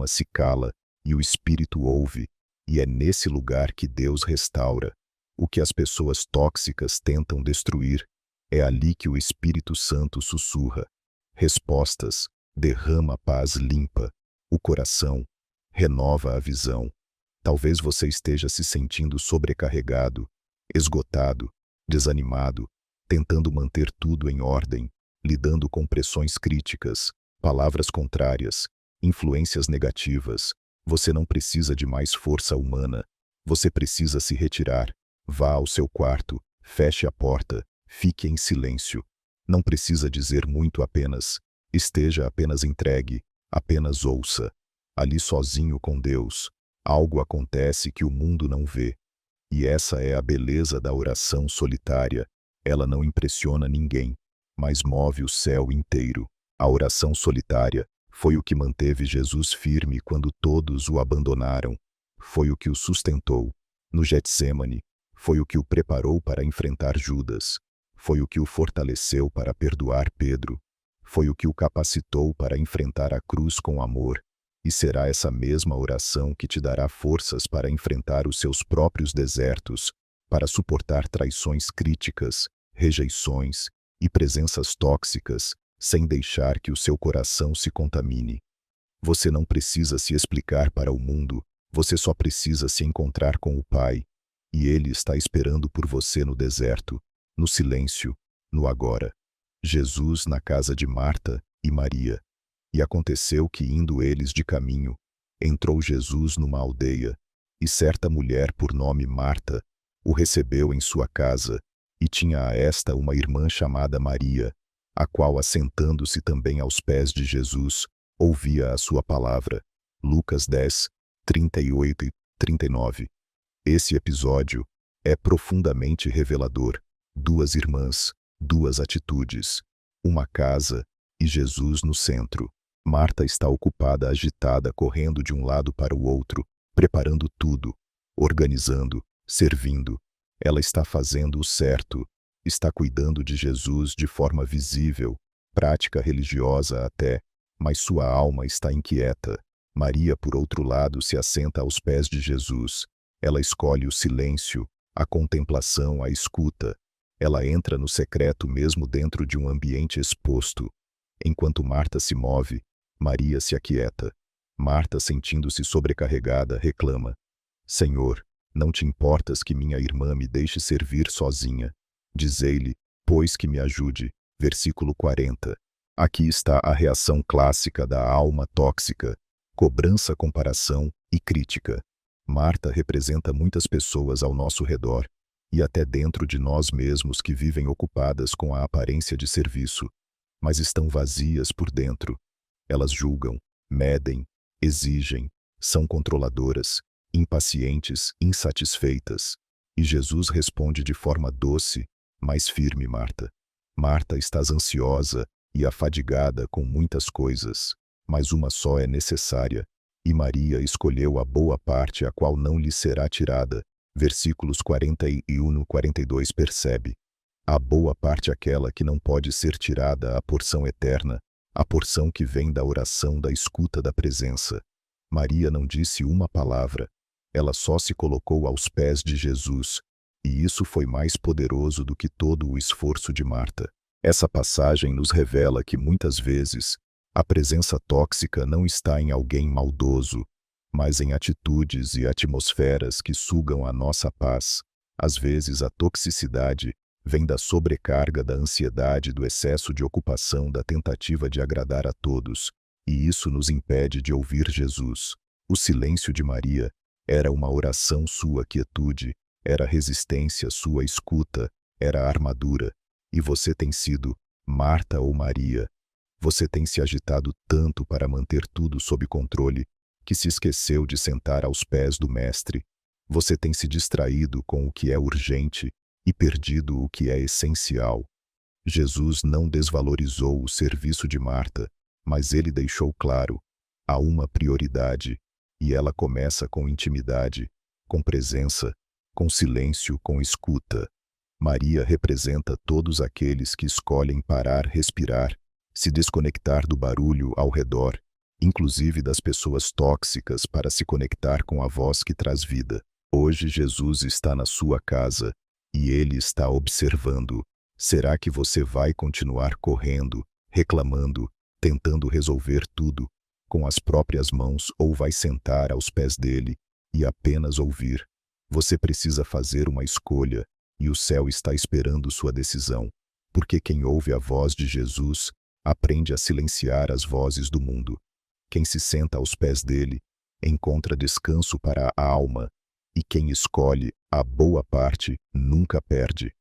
alma se cala e o espírito ouve, e é nesse lugar que Deus restaura. O que as pessoas tóxicas tentam destruir, é ali que o Espírito Santo sussurra respostas, derrama paz limpa, o coração, renova a visão. Talvez você esteja se sentindo sobrecarregado, esgotado, desanimado, tentando manter tudo em ordem, lidando com pressões críticas, palavras contrárias, influências negativas. Você não precisa de mais força humana. Você precisa se retirar. Vá ao seu quarto, feche a porta, fique em silêncio. Não precisa dizer muito, esteja apenas entregue, apenas ouça. Ali sozinho com Deus, algo acontece que o mundo não vê. E essa é a beleza da oração solitária. Ela não impressiona ninguém, mas move o céu inteiro. A oração solitária foi o que manteve Jesus firme quando todos o abandonaram. Foi o que o sustentou no Getsêmani. Foi o que o preparou para enfrentar Judas. Foi o que o fortaleceu para perdoar Pedro. Foi o que o capacitou para enfrentar a cruz com amor. E será essa mesma oração que te dará forças para enfrentar os seus próprios desertos, para suportar traições críticas, rejeições e presenças tóxicas, sem deixar que o seu coração se contamine. Você não precisa se explicar para o mundo, você só precisa se encontrar com o Pai. E Ele está esperando por você no deserto, no silêncio, no agora. Jesus na casa de Marta e Maria. E aconteceu que, indo eles de caminho, entrou Jesus numa aldeia, e certa mulher por nome Marta o recebeu em sua casa, e tinha a esta uma irmã chamada Maria, a qual, assentando-se também aos pés de Jesus, ouvia a sua palavra. Lucas 10, 38 e 39. Esse episódio é profundamente revelador. Duas irmãs, duas atitudes, uma casa e Jesus no centro. Marta está ocupada, agitada, correndo de um lado para o outro, preparando tudo, organizando, servindo. Ela está fazendo o certo, está cuidando de Jesus de forma visível, prática religiosa até, mas sua alma está inquieta. Maria, por outro lado, se assenta aos pés de Jesus. Ela escolhe o silêncio, a contemplação, a escuta. Ela entra no secreto mesmo dentro de um ambiente exposto. Enquanto Marta se move, Maria se aquieta. Marta, sentindo-se sobrecarregada, reclama: Senhor, não te importas que minha irmã me deixe servir sozinha? Dizei-lhe, pois, que me ajude. Versículo 40. Aqui está a reação clássica da alma tóxica: cobrança, comparação e crítica. Marta representa muitas pessoas ao nosso redor, e até dentro de nós mesmos, que vivem ocupadas com a aparência de serviço, mas estão vazias por dentro. Elas julgam, medem, exigem, são controladoras, impacientes, insatisfeitas. E Jesus responde de forma doce, mas firme: Marta. Marta, estás ansiosa e afadigada com muitas coisas, mas uma só é necessária. E Maria escolheu a boa parte, a qual não lhe será tirada. Versículos 41 e 42. Percebe? A boa parte, aquela que não pode ser tirada, a porção eterna, a porção que vem da oração, da escuta, da presença. Maria não disse uma palavra. Ela só se colocou aos pés de Jesus. E isso foi mais poderoso do que todo o esforço de Marta. Essa passagem nos revela que muitas vezes a presença tóxica não está em alguém maldoso, mas em atitudes e atmosferas que sugam a nossa paz. Às vezes a toxicidade vem da sobrecarga, da ansiedade, do excesso de ocupação, da tentativa de agradar a todos, e isso nos impede de ouvir Jesus. O silêncio de Maria era uma oração, sua quietude era resistência, sua escuta era armadura. E você tem sido Marta ou Maria? Você tem se agitado tanto para manter tudo sob controle que se esqueceu de sentar aos pés do Mestre. Você tem se distraído com o que é urgente e perdido o que é essencial. Jesus não desvalorizou o serviço de Marta, mas ele deixou claro: há uma prioridade, e ela começa com intimidade, com presença, com silêncio, com escuta. Maria representa todos aqueles que escolhem parar, respirar, se desconectar do barulho ao redor inclusive das pessoas tóxicas, para se conectar com a voz que traz vida. Hoje Jesus está na sua casa e Ele está observando. Será que você vai continuar correndo, reclamando, tentando resolver tudo com as próprias mãos, ou vai sentar aos pés dele e apenas ouvir? Você precisa fazer uma escolha e o céu está esperando sua decisão, porque quem ouve a voz de Jesus aprende a silenciar as vozes do mundo. Quem se senta aos pés dele encontra descanso para a alma, e quem escolhe a boa parte nunca perde.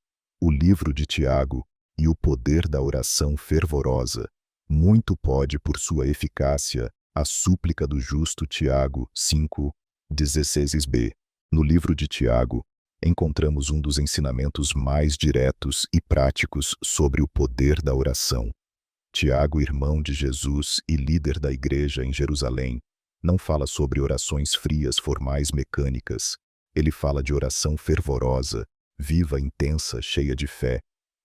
O livro de Tiago e o poder da oração fervorosa. Muito pode por sua eficácia a súplica do justo. Tiago 5:16b. No livro de Tiago, encontramos um dos ensinamentos mais diretos e práticos sobre o poder da oração. Tiago, irmão de Jesus e líder da igreja em Jerusalém, não fala sobre orações frias, formais, mecânicas. Ele fala de oração fervorosa, viva, intensa, cheia de fé.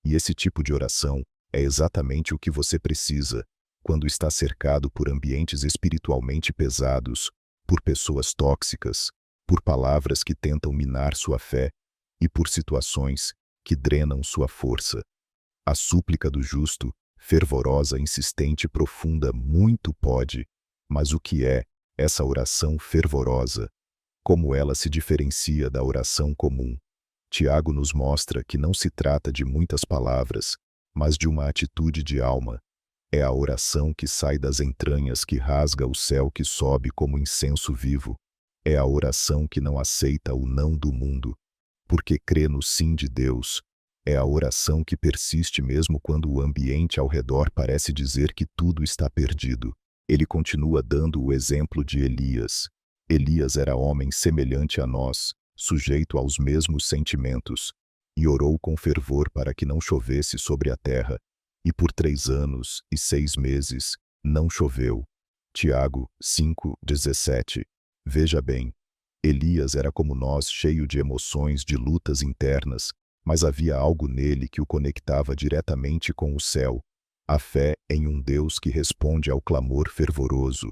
E esse tipo de oração é exatamente o que você precisa quando está cercado por ambientes espiritualmente pesados, por pessoas tóxicas, por palavras que tentam minar sua fé e por situações que drenam sua força. A súplica do justo, fervorosa, insistente, profunda, muito pode. Mas o que é essa oração fervorosa? Como ela se diferencia da oração comum? Tiago nos mostra que não se trata de muitas palavras, mas de uma atitude de alma. É a oração que sai das entranhas, que rasga o céu, que sobe como incenso vivo. É a oração que não aceita o não do mundo, porque crê no sim de Deus. É a oração que persiste mesmo quando o ambiente ao redor parece dizer que tudo está perdido. Ele continua dando o exemplo de Elias. Elias era homem semelhante a nós, sujeito aos mesmos sentimentos, e orou com fervor para que não chovesse sobre a terra, e por 3 anos e 6 meses não choveu. Tiago 5:17. Veja bem, Elias era como nós, cheio de emoções, de lutas internas, mas havia algo nele que o conectava diretamente com o céu, a fé em um Deus que responde ao clamor fervoroso.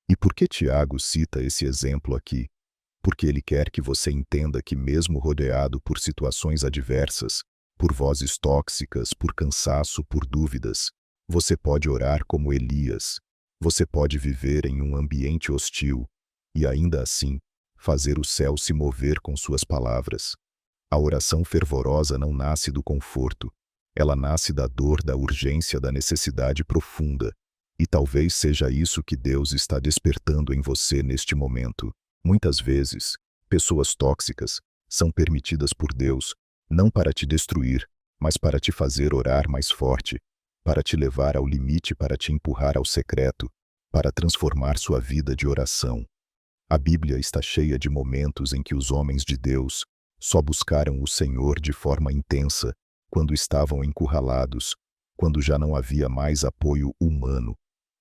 E por que Tiago cita esse exemplo aqui? Porque ele quer que você entenda que mesmo rodeado por situações adversas, por vozes tóxicas, por cansaço, por dúvidas, você pode orar como Elias. Você pode viver em um ambiente hostil e ainda assim fazer o céu se mover com suas palavras. A oração fervorosa não nasce do conforto, ela nasce da dor, da urgência, da necessidade profunda. E talvez seja isso que Deus está despertando em você neste momento. Muitas vezes, pessoas tóxicas são permitidas por Deus, não para te destruir, mas para te fazer orar mais forte, para te levar ao limite, para te empurrar ao secreto, para transformar sua vida de oração. A Bíblia está cheia de momentos em que os homens de Deus só buscaram o Senhor de forma intensa, quando estavam encurralados, quando já não havia mais apoio humano,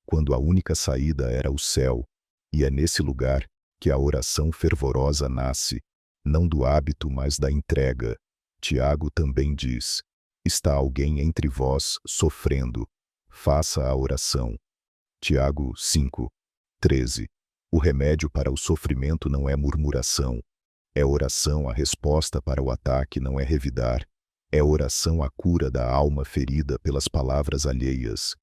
quando a única saída era o céu. E é nesse lugar que a oração fervorosa nasce, não do hábito, mas da entrega. Tiago também diz: está alguém entre vós sofrendo? Faça a oração. Tiago 5:13. O remédio para o sofrimento não é murmuração. É oração. A resposta para o ataque não é revidar. É oração a cura da alma ferida pelas palavras alheias.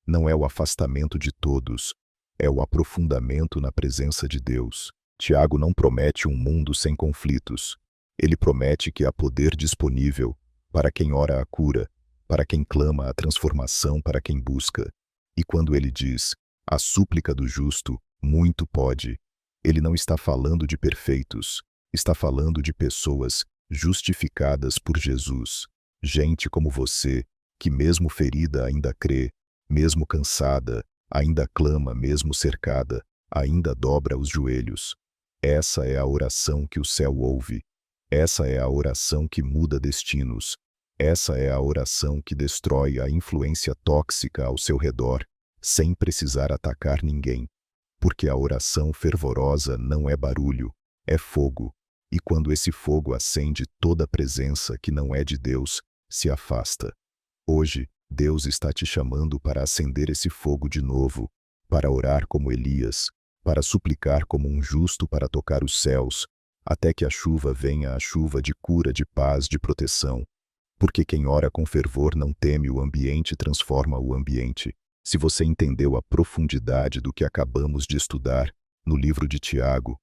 Não é o afastamento de todos, é o aprofundamento na presença de Deus. Tiago não promete um mundo sem conflitos. Ele promete que há poder disponível para quem ora a cura, para quem clama a transformação, para quem busca. E quando ele diz, a súplica do justo, muito pode, ele não está falando de perfeitos, está falando de pessoas justificadas por Jesus. Gente como você, que mesmo ferida ainda crê, mesmo cansada, ainda clama, mesmo cercada, ainda dobra os joelhos. Essa é a oração que o céu ouve. Essa é a oração que muda destinos. Essa é a oração que destrói a influência tóxica ao seu redor, sem precisar atacar ninguém. Porque a oração fervorosa não é barulho, é fogo. E quando esse fogo acende, toda a presença que não é de Deus se afasta. Hoje, Deus está te chamando para acender esse fogo de novo, para orar como Elias, para suplicar como um justo, para tocar os céus, até que a chuva venha, a chuva de cura, de paz, de proteção. Porque quem ora com fervor não teme o ambiente, transforma o ambiente. Se você entendeu a profundidade do que acabamos de estudar no livro de Tiago,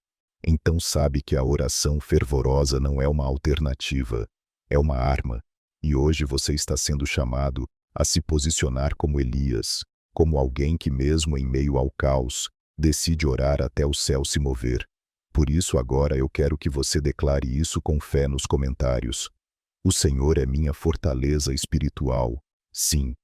então sabe que a oração fervorosa não é uma alternativa, é uma arma. E hoje você está sendo chamado a se posicionar como Elias, como alguém que mesmo em meio ao caos, decide orar até o céu se mover. Por isso agora eu quero que você declare isso com fé nos comentários. O Senhor é minha fortaleza espiritual. Sim,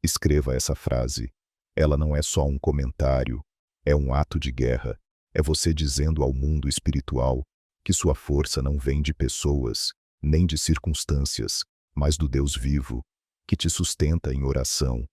escreva essa frase. Ela não é só um comentário, é um ato de guerra. É você dizendo ao mundo espiritual que sua força não vem de pessoas, nem de circunstâncias, mas do Deus vivo, que te sustenta em oração.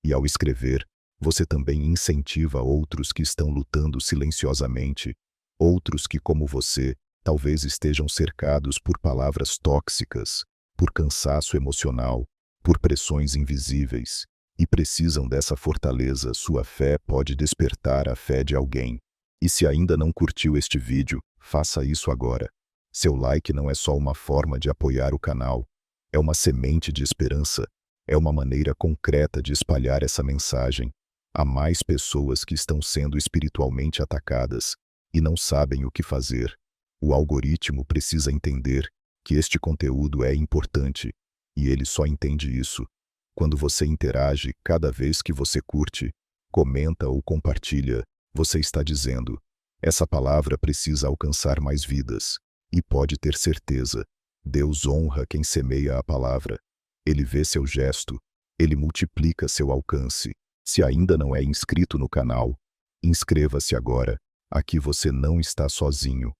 E ao escrever, você também incentiva outros que estão lutando silenciosamente, outros que, como você, talvez estejam cercados por palavras tóxicas, por cansaço emocional, por pressões invisíveis, e precisam dessa fortaleza. Sua fé pode despertar a fé de alguém. E se ainda não curtiu este vídeo, faça isso agora. Seu like não é só uma forma de apoiar o canal, é uma semente de esperança, é uma maneira concreta de espalhar essa mensagem. Há mais pessoas que estão sendo espiritualmente atacadas e não sabem o que fazer. O algoritmo precisa entender que este conteúdo é importante, e ele só entende isso quando você interage. Cada vez que você curte, comenta ou compartilha, você está dizendo: essa palavra precisa alcançar mais vidas. E pode ter certeza, Deus honra quem semeia a palavra. Ele vê seu gesto, ele multiplica seu alcance. Se ainda não é inscrito no canal, inscreva-se agora. Aqui você não está sozinho.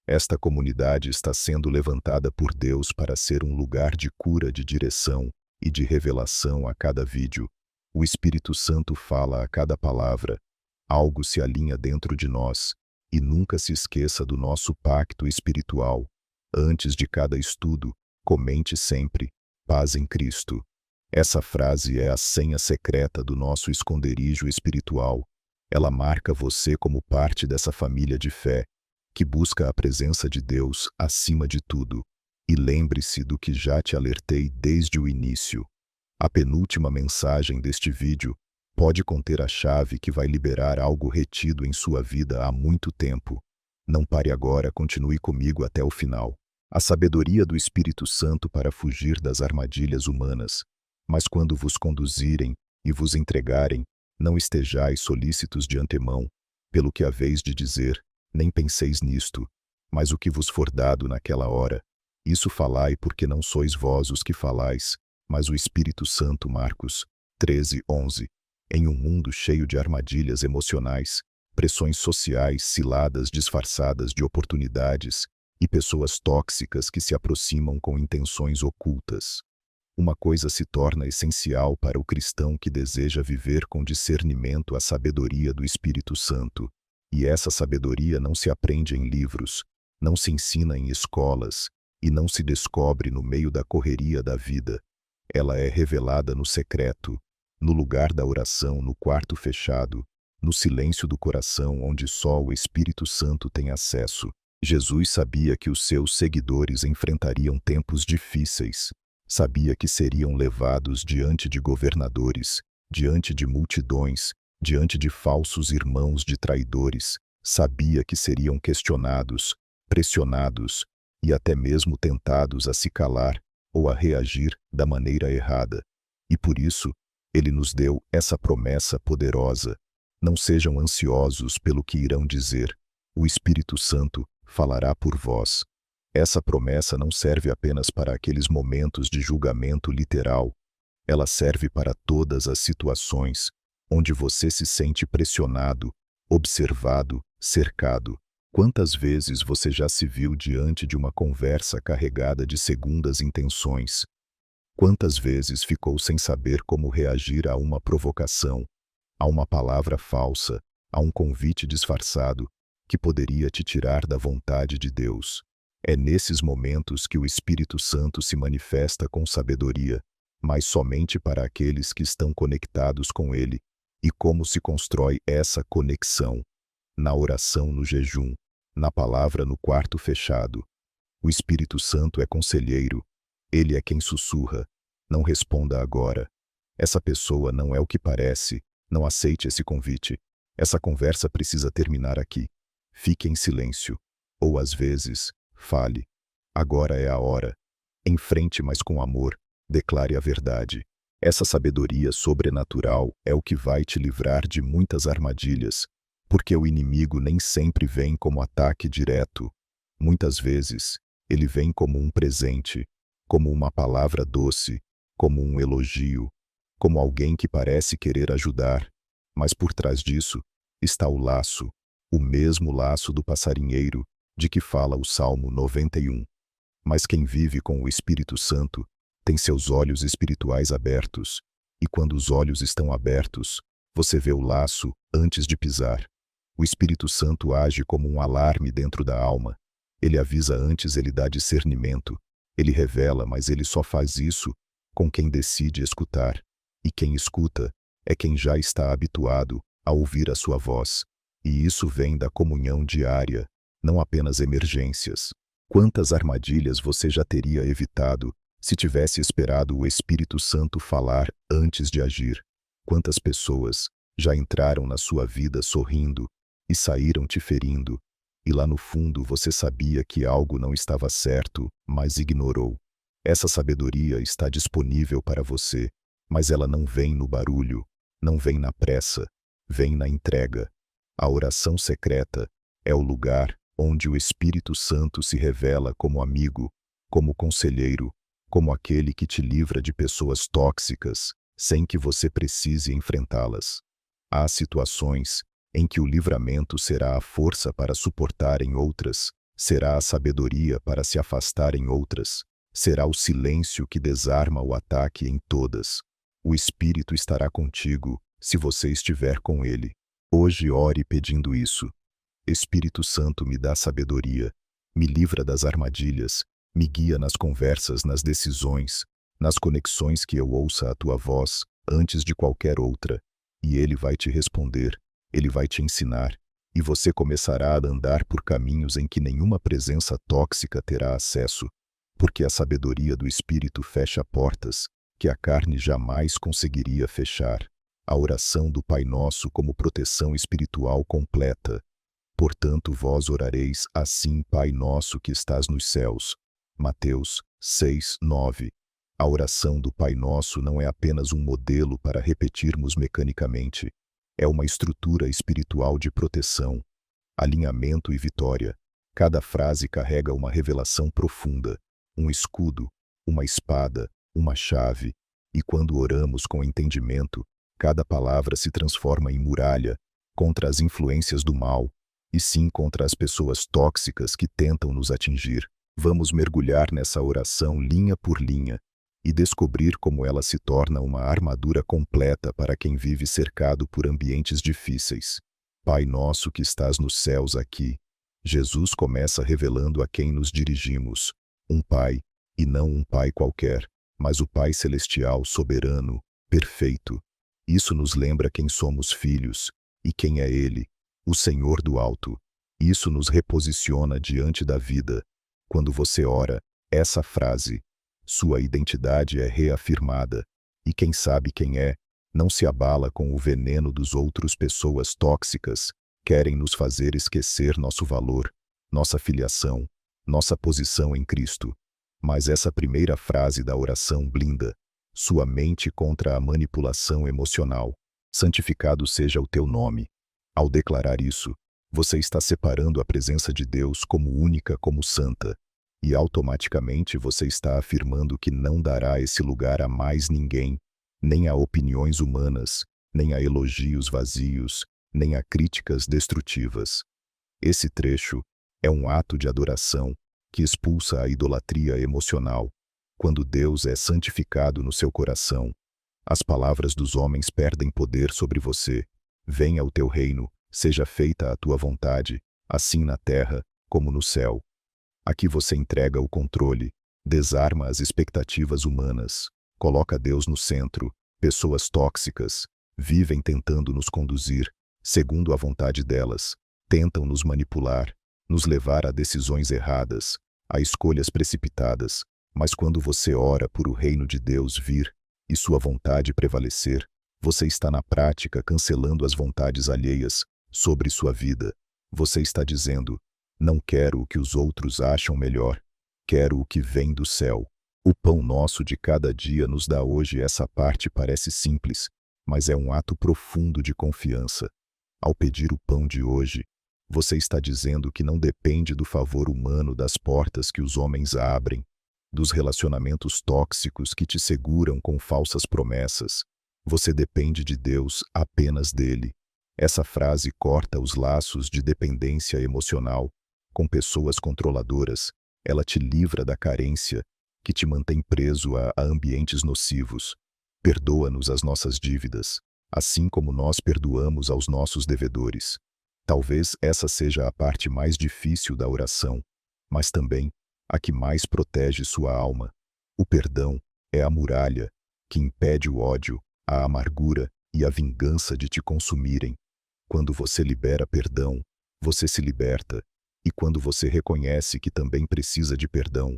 Esta comunidade está sendo levantada por Deus para ser um lugar de cura, de direção e de revelação a cada vídeo. O Espírito Santo fala a cada palavra. Algo se alinha dentro de nós. E nunca se esqueça do nosso pacto espiritual. Antes de cada estudo, comente sempre: paz em Cristo. Essa frase é a senha secreta do nosso esconderijo espiritual. Ela marca você como parte dessa família de fé, que busca a presença de Deus acima de tudo. E lembre-se do que já te alertei desde o início. A penúltima mensagem deste vídeo pode conter a chave que vai liberar algo retido em sua vida há muito tempo. Não pare agora, continue comigo até o final. A sabedoria do Espírito Santo para fugir das armadilhas humanas. Mas quando vos conduzirem e vos entregarem, não estejais solícitos de antemão, pelo que haveis de dizer, nem penseis nisto, mas o que vos for dado naquela hora. Isso falai, porque não sois vós os que falais, mas o Espírito Santo. Marcos 13:11. Em um mundo cheio de armadilhas emocionais, pressões sociais, ciladas disfarçadas de oportunidades e pessoas tóxicas que se aproximam com intenções ocultas, uma coisa se torna essencial para o cristão que deseja viver com discernimento: a sabedoria do Espírito Santo. E essa sabedoria não se aprende em livros, não se ensina em escolas e não se descobre no meio da correria da vida. Ela é revelada no secreto, no lugar da oração, no quarto fechado, no silêncio do coração, onde só o Espírito Santo tem acesso. Jesus sabia que os seus seguidores enfrentariam tempos difíceis. Sabia que seriam levados diante de governadores, diante de multidões, diante de falsos irmãos, de traidores. Sabia que seriam questionados, pressionados e até mesmo tentados a se calar ou a reagir da maneira errada. E por isso, ele nos deu essa promessa poderosa: não sejam ansiosos pelo que irão dizer, o Espírito Santo falará por vós. Essa promessa não serve apenas para aqueles momentos de julgamento literal. Ela serve para todas as situações onde você se sente pressionado, observado, cercado. Quantas vezes você já se viu diante de uma conversa carregada de segundas intenções? Quantas vezes ficou sem saber como reagir a uma provocação, a uma palavra falsa, a um convite disfarçado que poderia te tirar da vontade de Deus? É nesses momentos que o Espírito Santo se manifesta com sabedoria, mas somente para aqueles que estão conectados com Ele. E como se constrói essa conexão? Na oração no jejum, na palavra no quarto fechado. O Espírito Santo é conselheiro, ele é quem sussurra. Não responda agora. Essa pessoa não é o que parece, não aceite esse convite. Essa conversa precisa terminar aqui. Fique em silêncio. Ou às vezes, fale. Agora é a hora. Enfrente, mas com amor. Declare a verdade. Essa sabedoria sobrenatural é o que vai te livrar de muitas armadilhas, porque o inimigo nem sempre vem como ataque direto. Muitas vezes, ele vem como um presente, como uma palavra doce, como um elogio, como alguém que parece querer ajudar. Mas por trás disso está o laço, o mesmo laço do passarinheiro, de que fala o Salmo 91. Mas quem vive com o Espírito Santo tem seus olhos espirituais abertos, e quando os olhos estão abertos, você vê o laço antes de pisar. O Espírito Santo age como um alarme dentro da alma. Ele avisa antes, ele dá discernimento. Ele revela, mas ele só faz isso com quem decide escutar. E quem escuta é quem já está habituado a ouvir a sua voz. E isso vem da comunhão diária, não apenas emergências. Quantas armadilhas você já teria evitado se tivesse esperado o Espírito Santo falar antes de agir? Quantas pessoas já entraram na sua vida sorrindo e saíram te ferindo, e lá no fundo você sabia que algo não estava certo, mas ignorou? Essa sabedoria está disponível para você, mas ela não vem no barulho, não vem na pressa, vem na entrega. A oração secreta é o lugar onde o Espírito Santo se revela como amigo, como conselheiro, como aquele que te livra de pessoas tóxicas, sem que você precise enfrentá-las. Há situações em que o livramento será a força para suportar em outras, será a sabedoria para se afastar em outras, será o silêncio que desarma o ataque em todas. O Espírito estará contigo, se você estiver com ele. Hoje ore pedindo isso. Espírito Santo, me dá sabedoria, me livra das armadilhas, me guia nas conversas, nas decisões, nas conexões, que eu ouça a tua voz antes de qualquer outra. E ele vai te responder, ele vai te ensinar, e você começará a andar por caminhos em que nenhuma presença tóxica terá acesso, porque a sabedoria do Espírito fecha portas que a carne jamais conseguiria fechar. A oração do Pai Nosso como proteção espiritual completa. Portanto, vós orareis assim: Pai Nosso que estás nos céus. Mateus 6:9. A oração do Pai Nosso não é apenas um modelo para repetirmos mecanicamente. É uma estrutura espiritual de proteção, alinhamento e vitória. Cada frase carrega uma revelação profunda, um escudo, uma espada, uma chave. E quando oramos com entendimento, cada palavra se transforma em muralha contra as influências do mal, e sim contra as pessoas tóxicas que tentam nos atingir. Vamos mergulhar nessa oração linha por linha e descobrir como ela se torna uma armadura completa para quem vive cercado por ambientes difíceis. Pai Nosso que estás nos céus, aqui, Jesus começa revelando a quem nos dirigimos. Um Pai, e não um Pai qualquer, mas o Pai Celestial, soberano, perfeito. Isso nos lembra quem somos filhos, e quem é Ele, o Senhor do Alto. Isso nos reposiciona diante da vida. Quando você ora essa frase, sua identidade é reafirmada, e quem sabe quem é, não se abala com o veneno dos outros. Pessoas tóxicas querem nos fazer esquecer nosso valor, nossa filiação, nossa posição em Cristo. Mas essa primeira frase da oração blinda sua mente contra a manipulação emocional. Santificado seja o teu nome. Ao declarar isso, você está separando a presença de Deus como única, como santa, e automaticamente você está afirmando que não dará esse lugar a mais ninguém, nem a opiniões humanas, nem a elogios vazios, nem a críticas destrutivas. Esse trecho é um ato de adoração que expulsa a idolatria emocional. Quando Deus é santificado no seu coração, as palavras dos homens perdem poder sobre você. Venha o teu reino, seja feita a tua vontade, assim na terra como no céu. Aqui você entrega o controle, desarma as expectativas humanas, coloca Deus no centro. Pessoas tóxicas vivem tentando nos conduzir, segundo a vontade delas, tentam nos manipular, nos levar a decisões erradas, a escolhas precipitadas, mas quando você ora por o reino de Deus vir e sua vontade prevalecer, você está na prática cancelando as vontades alheias sobre sua vida. Você está dizendo: não quero o que os outros acham melhor, quero o que vem do céu. O pão nosso de cada dia nos dá hoje. Essa parte parece simples, mas é um ato profundo de confiança. Ao pedir o pão de hoje, você está dizendo que não depende do favor humano, das portas que os homens abrem, dos relacionamentos tóxicos que te seguram com falsas promessas. Você depende de Deus, apenas dele. Essa frase corta os laços de dependência emocional com pessoas controladoras. Ela te livra da carência que te mantém preso a ambientes nocivos. Perdoa-nos as nossas dívidas, assim como nós perdoamos aos nossos devedores. Talvez essa seja a parte mais difícil da oração, mas também a que mais protege sua alma. O perdão é a muralha que impede o ódio, a amargura e a vingança de te consumirem. Quando você libera perdão, você se liberta, e quando você reconhece que também precisa de perdão,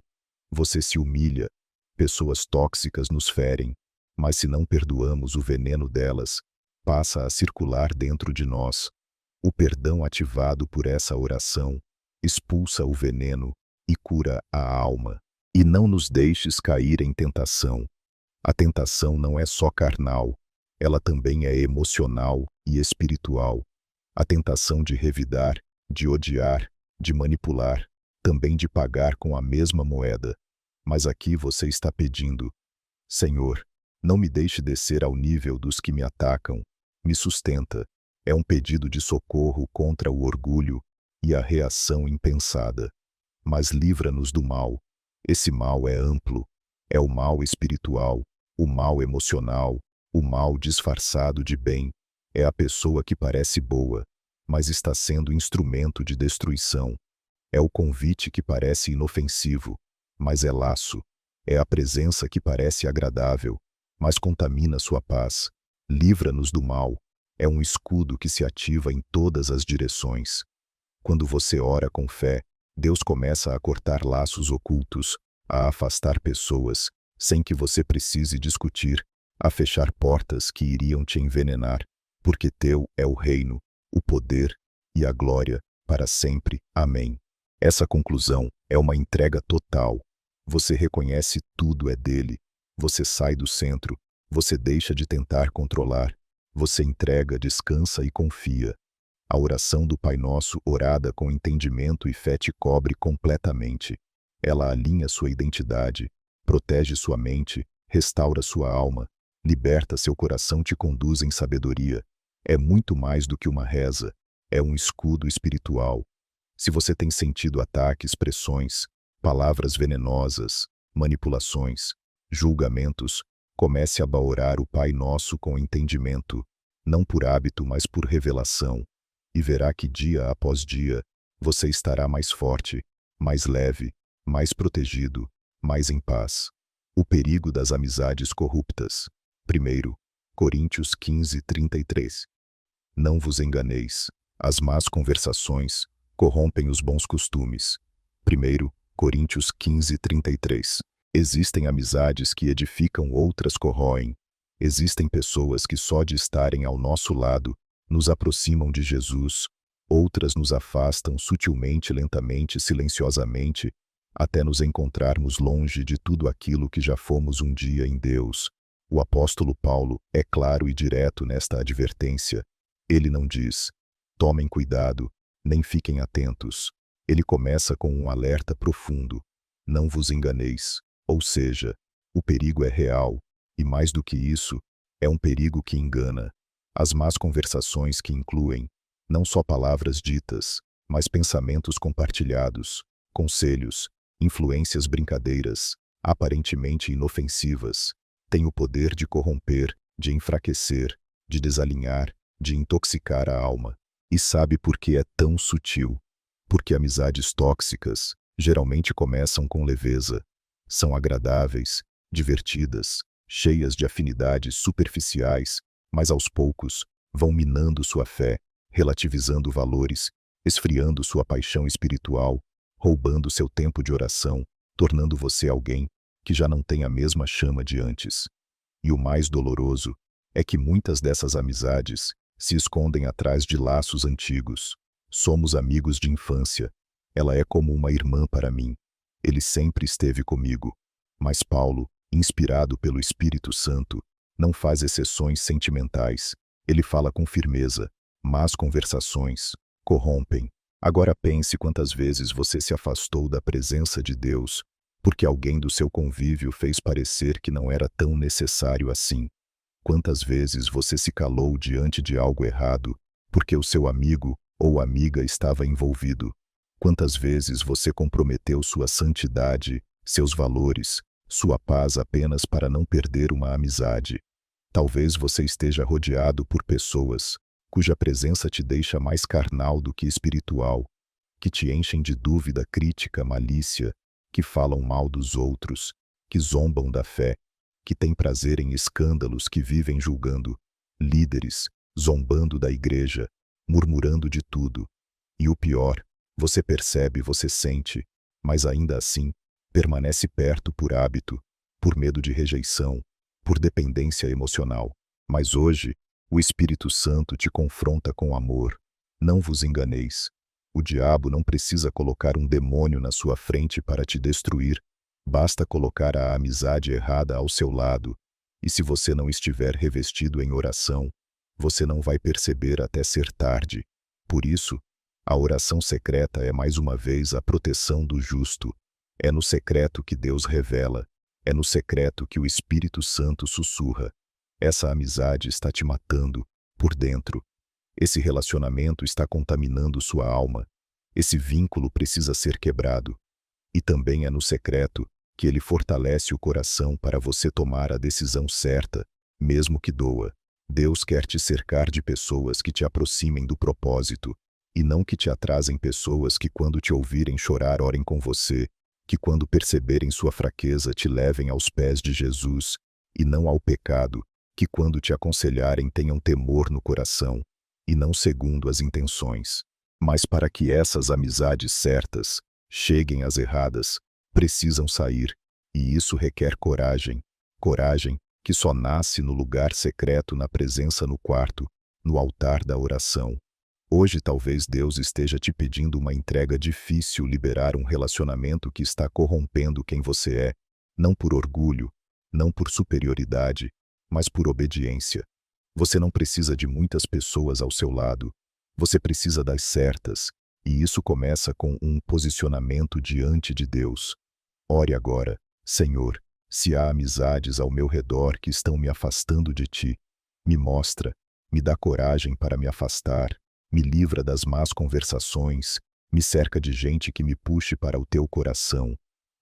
você se humilha. Pessoas tóxicas nos ferem, mas se não perdoamos, o veneno delas passa a circular dentro de nós. O perdão ativado por essa oração expulsa o veneno e cura a alma. E não nos deixes cair em tentação. A tentação não é só carnal, ela também é emocional e espiritual. A tentação de revidar, de odiar, de manipular, também de pagar com a mesma moeda. Mas aqui você está pedindo: Senhor, não me deixe descer ao nível dos que me atacam, me sustenta. É um pedido de socorro contra o orgulho e a reação impensada. Mas livra-nos do mal. Esse mal é amplo. É o mal espiritual, o mal emocional, o mal disfarçado de bem. É a pessoa que parece boa, mas está sendo instrumento de destruição. É o convite que parece inofensivo, mas é laço. É a presença que parece agradável, mas contamina sua paz. Livra-nos do mal. É um escudo que se ativa em todas as direções. Quando você ora com fé, Deus começa a cortar laços ocultos, a afastar pessoas, sem que você precise discutir, a fechar portas que iriam te envenenar, porque teu é o reino, o poder e a glória, para sempre. Amém. Essa conclusão é uma entrega total. Você reconhece tudo é dele. Você sai do centro. Você deixa de tentar controlar. Você entrega, descansa e confia. A oração do Pai Nosso, orada com entendimento e fé, te cobre completamente. Ela alinha sua identidade, protege sua mente, restaura sua alma, liberta seu coração, te conduz em sabedoria. É muito mais do que uma reza, é um escudo espiritual. Se você tem sentido ataques, pressões, palavras venenosas, manipulações, julgamentos, comece a orar o Pai Nosso com entendimento, não por hábito, mas por revelação, e verá que dia após dia você estará mais forte, mais leve, mais protegido, mais em paz. O perigo das amizades corruptas. 1 Coríntios 15:33. Não vos enganeis, as más conversações corrompem os bons costumes. 1 Coríntios 15:33. Existem amizades que edificam, outras corroem. Existem pessoas que só de estarem ao nosso lado nos aproximam de Jesus, outras nos afastam sutilmente, lentamente, silenciosamente, até nos encontrarmos longe de tudo aquilo que já fomos um dia em Deus. O apóstolo Paulo é claro e direto nesta advertência. Ele não diz: tomem cuidado, nem fiquem atentos. Ele começa com um alerta profundo: não vos enganeis. Ou seja, o perigo é real, e mais do que isso, é um perigo que engana. As más conversações que incluem não só palavras ditas, mas pensamentos compartilhados, conselhos, influências, brincadeiras, aparentemente inofensivas, têm o poder de corromper, de enfraquecer, de desalinhar, de intoxicar a alma. E sabe por que é tão sutil? Porque amizades tóxicas geralmente começam com leveza. São agradáveis, divertidas, cheias de afinidades superficiais, mas aos poucos vão minando sua fé, relativizando valores, esfriando sua paixão espiritual, roubando seu tempo de oração, tornando você alguém que já não tem a mesma chama de antes. E o mais doloroso é que muitas dessas amizades se escondem atrás de laços antigos. Somos amigos de infância. Ela é como uma irmã para mim. Ele sempre esteve comigo. Mas Paulo, inspirado pelo Espírito Santo, não faz exceções sentimentais. Ele fala com firmeza. Más conversações corrompem. Agora pense quantas vezes você se afastou da presença de Deus porque alguém do seu convívio fez parecer que não era tão necessário assim. Quantas vezes você se calou diante de algo errado porque o seu amigo ou amiga estava envolvido? Quantas vezes você comprometeu sua santidade, seus valores, sua paz apenas para não perder uma amizade? Talvez você esteja rodeado por pessoas cuja presença te deixa mais carnal do que espiritual, que te enchem de dúvida, crítica, malícia, que falam mal dos outros, que zombam da fé, que têm prazer em escândalos, que vivem julgando líderes, zombando da igreja, murmurando de tudo. E o pior, você percebe, você sente, mas ainda assim, permanece perto por hábito, por medo de rejeição, por dependência emocional. Mas hoje, o Espírito Santo te confronta com amor. Não vos enganeis. O diabo não precisa colocar um demônio na sua frente para te destruir. Basta colocar a amizade errada ao seu lado. E se você não estiver revestido em oração, você não vai perceber até ser tarde. Por isso, a oração secreta é mais uma vez a proteção do justo. É no secreto que Deus revela. É no secreto que o Espírito Santo sussurra. Essa amizade está te matando por dentro. Esse relacionamento está contaminando sua alma. Esse vínculo precisa ser quebrado. E também é no secreto que ele fortalece o coração para você tomar a decisão certa, mesmo que doa. Deus quer te cercar de pessoas que te aproximem do propósito, e não que te atrasem pessoas que quando te ouvirem chorar orem com você, que quando perceberem sua fraqueza te levem aos pés de Jesus, e não ao pecado, que quando te aconselharem tenham temor no coração, e não segundo as intenções. Mas para que essas amizades certas cheguem às erradas, precisam sair, e isso requer coragem. Coragem que só nasce no lugar secreto, na presença no quarto, no altar da oração. Hoje talvez Deus esteja te pedindo uma entrega difícil, liberar um relacionamento que está corrompendo quem você é, não por orgulho, não por superioridade, mas por obediência. Você não precisa de muitas pessoas ao seu lado. Você precisa das certas, e isso começa com um posicionamento diante de Deus. Ore agora: Senhor, se há amizades ao meu redor que estão me afastando de Ti, me mostra, me dá coragem para me afastar, me livra das más conversações, me cerca de gente que me puxe para o Teu coração.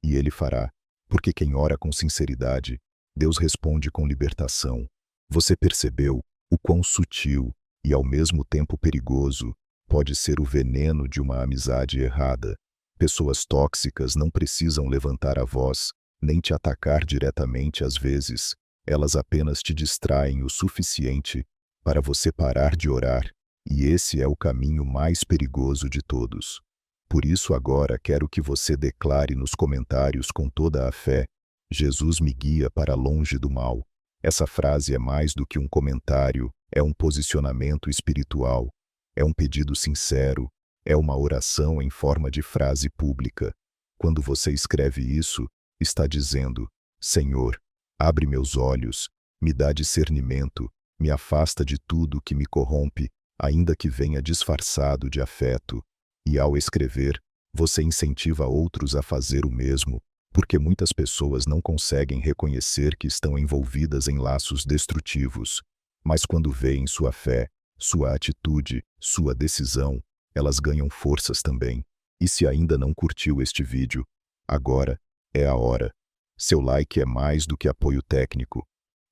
E Ele fará, porque quem ora com sinceridade, Deus responde com libertação. Você percebeu o quão sutil e ao mesmo tempo perigoso pode ser o veneno de uma amizade errada? Pessoas tóxicas não precisam levantar a voz, nem te atacar diretamente às vezes. Elas apenas te distraem o suficiente para você parar de orar, e esse é o caminho mais perigoso de todos. Por isso agora quero que você declare nos comentários com toda a fé: Jesus me guia para longe do mal. Essa frase é mais do que um comentário, é um posicionamento espiritual, é um pedido sincero, é uma oração em forma de frase pública. Quando você escreve isso, está dizendo: Senhor, abre meus olhos, me dá discernimento, me afasta de tudo que me corrompe, ainda que venha disfarçado de afeto. E ao escrever, você incentiva outros a fazer o mesmo, porque muitas pessoas não conseguem reconhecer que estão envolvidas em laços destrutivos. Mas quando veem sua fé, sua atitude, sua decisão, elas ganham forças também. E se ainda não curtiu este vídeo, agora é a hora. Seu like é mais do que apoio técnico.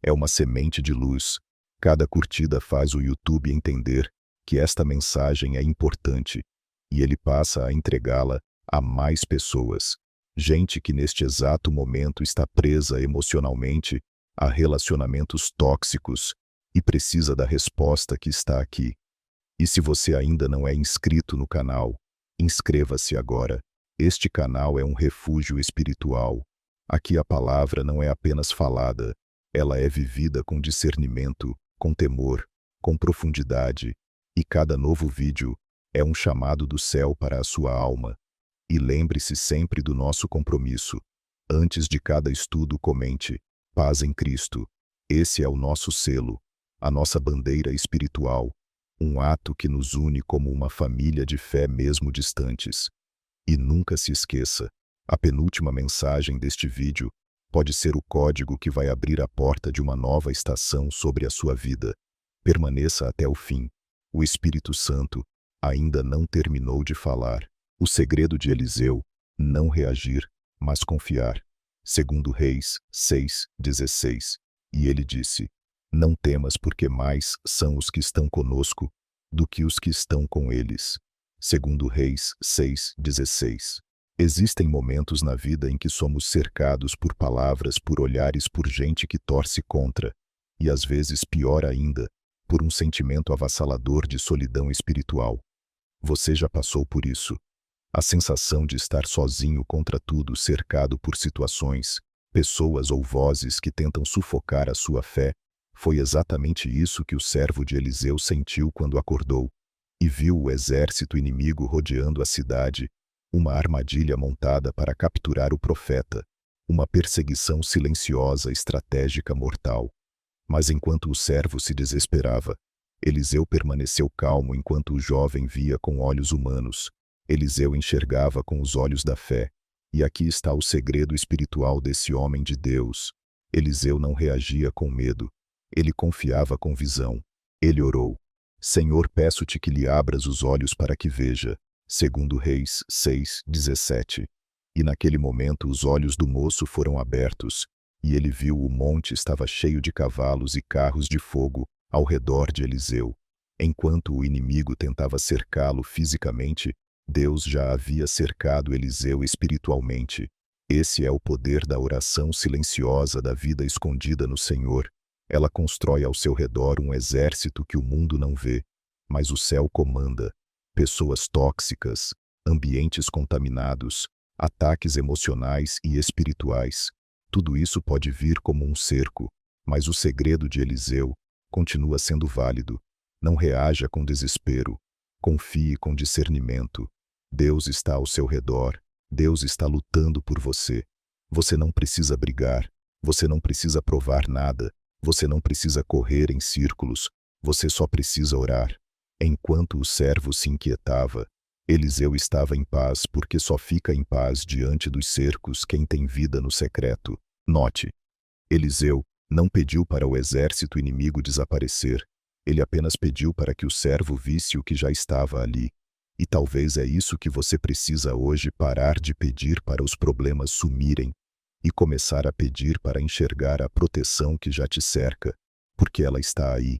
É uma semente de luz. Cada curtida faz o YouTube entender que esta mensagem é importante, e ele passa a entregá-la a mais pessoas. Gente que neste exato momento está presa emocionalmente a relacionamentos tóxicos, e precisa da resposta que está aqui. E se você ainda não é inscrito no canal, inscreva-se agora. Este canal é um refúgio espiritual. Aqui a palavra não é apenas falada, ela é vivida com discernimento, com temor, com profundidade, e cada novo vídeo é um chamado do céu para a sua alma. E lembre-se sempre do nosso compromisso. Antes de cada estudo, comente: paz em Cristo. Esse é o nosso selo, a nossa bandeira espiritual, um ato que nos une como uma família de fé mesmo distantes. E nunca se esqueça, a penúltima mensagem deste vídeo pode ser o código que vai abrir a porta de uma nova estação sobre a sua vida. Permaneça até o fim. O Espírito Santo ainda não terminou de falar. O segredo de Eliseu: não reagir, mas confiar. Segundo Reis 6:16. E ele disse: não temas, porque mais são os que estão conosco do que os que estão com eles. Segundo Reis 6:16. Existem momentos na vida em que somos cercados por palavras, por olhares, por gente que torce contra, e às vezes, pior ainda, por um sentimento avassalador de solidão espiritual. Você já passou por isso? A sensação de estar sozinho contra tudo, cercado por situações, pessoas ou vozes que tentam sufocar a sua fé. Foi exatamente isso que o servo de Eliseu sentiu quando acordou e viu o exército inimigo rodeando a cidade, uma armadilha montada para capturar o profeta, uma perseguição silenciosa, estratégica, mortal. Mas enquanto o servo se desesperava, Eliseu permaneceu calmo. Enquanto o jovem via com olhos humanos, Eliseu enxergava com os olhos da fé. E aqui está o segredo espiritual desse homem de Deus. Eliseu não reagia com medo. Ele confiava com visão. Ele orou: Senhor, peço-te que lhe abras os olhos para que veja. Segundo Reis 6:17. E naquele momento os olhos do moço foram abertos, e ele viu o monte estava cheio de cavalos e carros de fogo ao redor de Eliseu. Enquanto o inimigo tentava cercá-lo fisicamente, Deus já havia cercado Eliseu espiritualmente. Esse é o poder da oração silenciosa, da vida escondida no Senhor. Ela constrói ao seu redor um exército que o mundo não vê, mas o céu comanda. Pessoas tóxicas, ambientes contaminados, ataques emocionais e espirituais. Tudo isso pode vir como um cerco, mas o segredo de Eliseu continua sendo válido. Não reaja com desespero. Confie com discernimento. Deus está ao seu redor. Deus está lutando por você. Você não precisa brigar. Você não precisa provar nada. Você não precisa correr em círculos. Você só precisa orar. Enquanto o servo se inquietava, Eliseu estava em paz, porque só fica em paz diante dos cercos quem tem vida no secreto. Note: Eliseu não pediu para o exército inimigo desaparecer. Ele apenas pediu para que o servo visse o que já estava ali. E talvez é isso que você precisa hoje: parar de pedir para os problemas sumirem e começar a pedir para enxergar a proteção que já te cerca, porque ela está aí.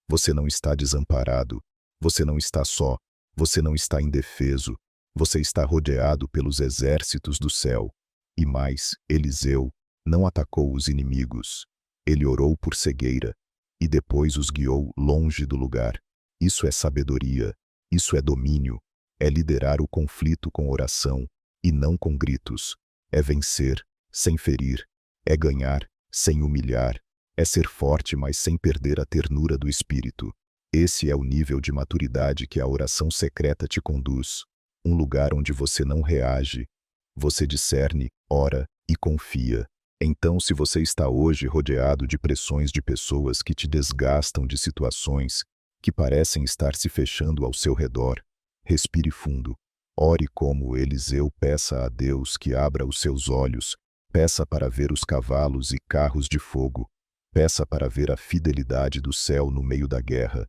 Você não está desamparado. Você não está só. Você não está indefeso. Você está rodeado pelos exércitos do céu. E mais, Eliseu não atacou os inimigos. Ele orou por cegueira e depois os guiou longe do lugar. Isso é sabedoria. Isso é domínio. É liderar o conflito com oração e não com gritos. É vencer sem ferir. É ganhar sem humilhar. É ser forte, mas sem perder a ternura do espírito. Esse é o nível de maturidade que a oração secreta te conduz. Um lugar onde você não reage. Você discerne, ora e confia. Então, se você está hoje rodeado de pressões de pessoas que te desgastam, de situações que parecem estar se fechando ao seu redor, respire fundo. Ore como Eliseu, peça a Deus que abra os seus olhos, peça para ver os cavalos e carros de fogo, peça para ver a fidelidade do céu no meio da guerra.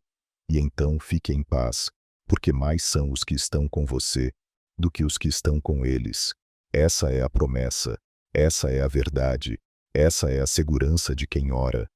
E então fique em paz, porque mais são os que estão com você do que os que estão com eles. Essa é a promessa, essa é a verdade, essa é a segurança de quem ora.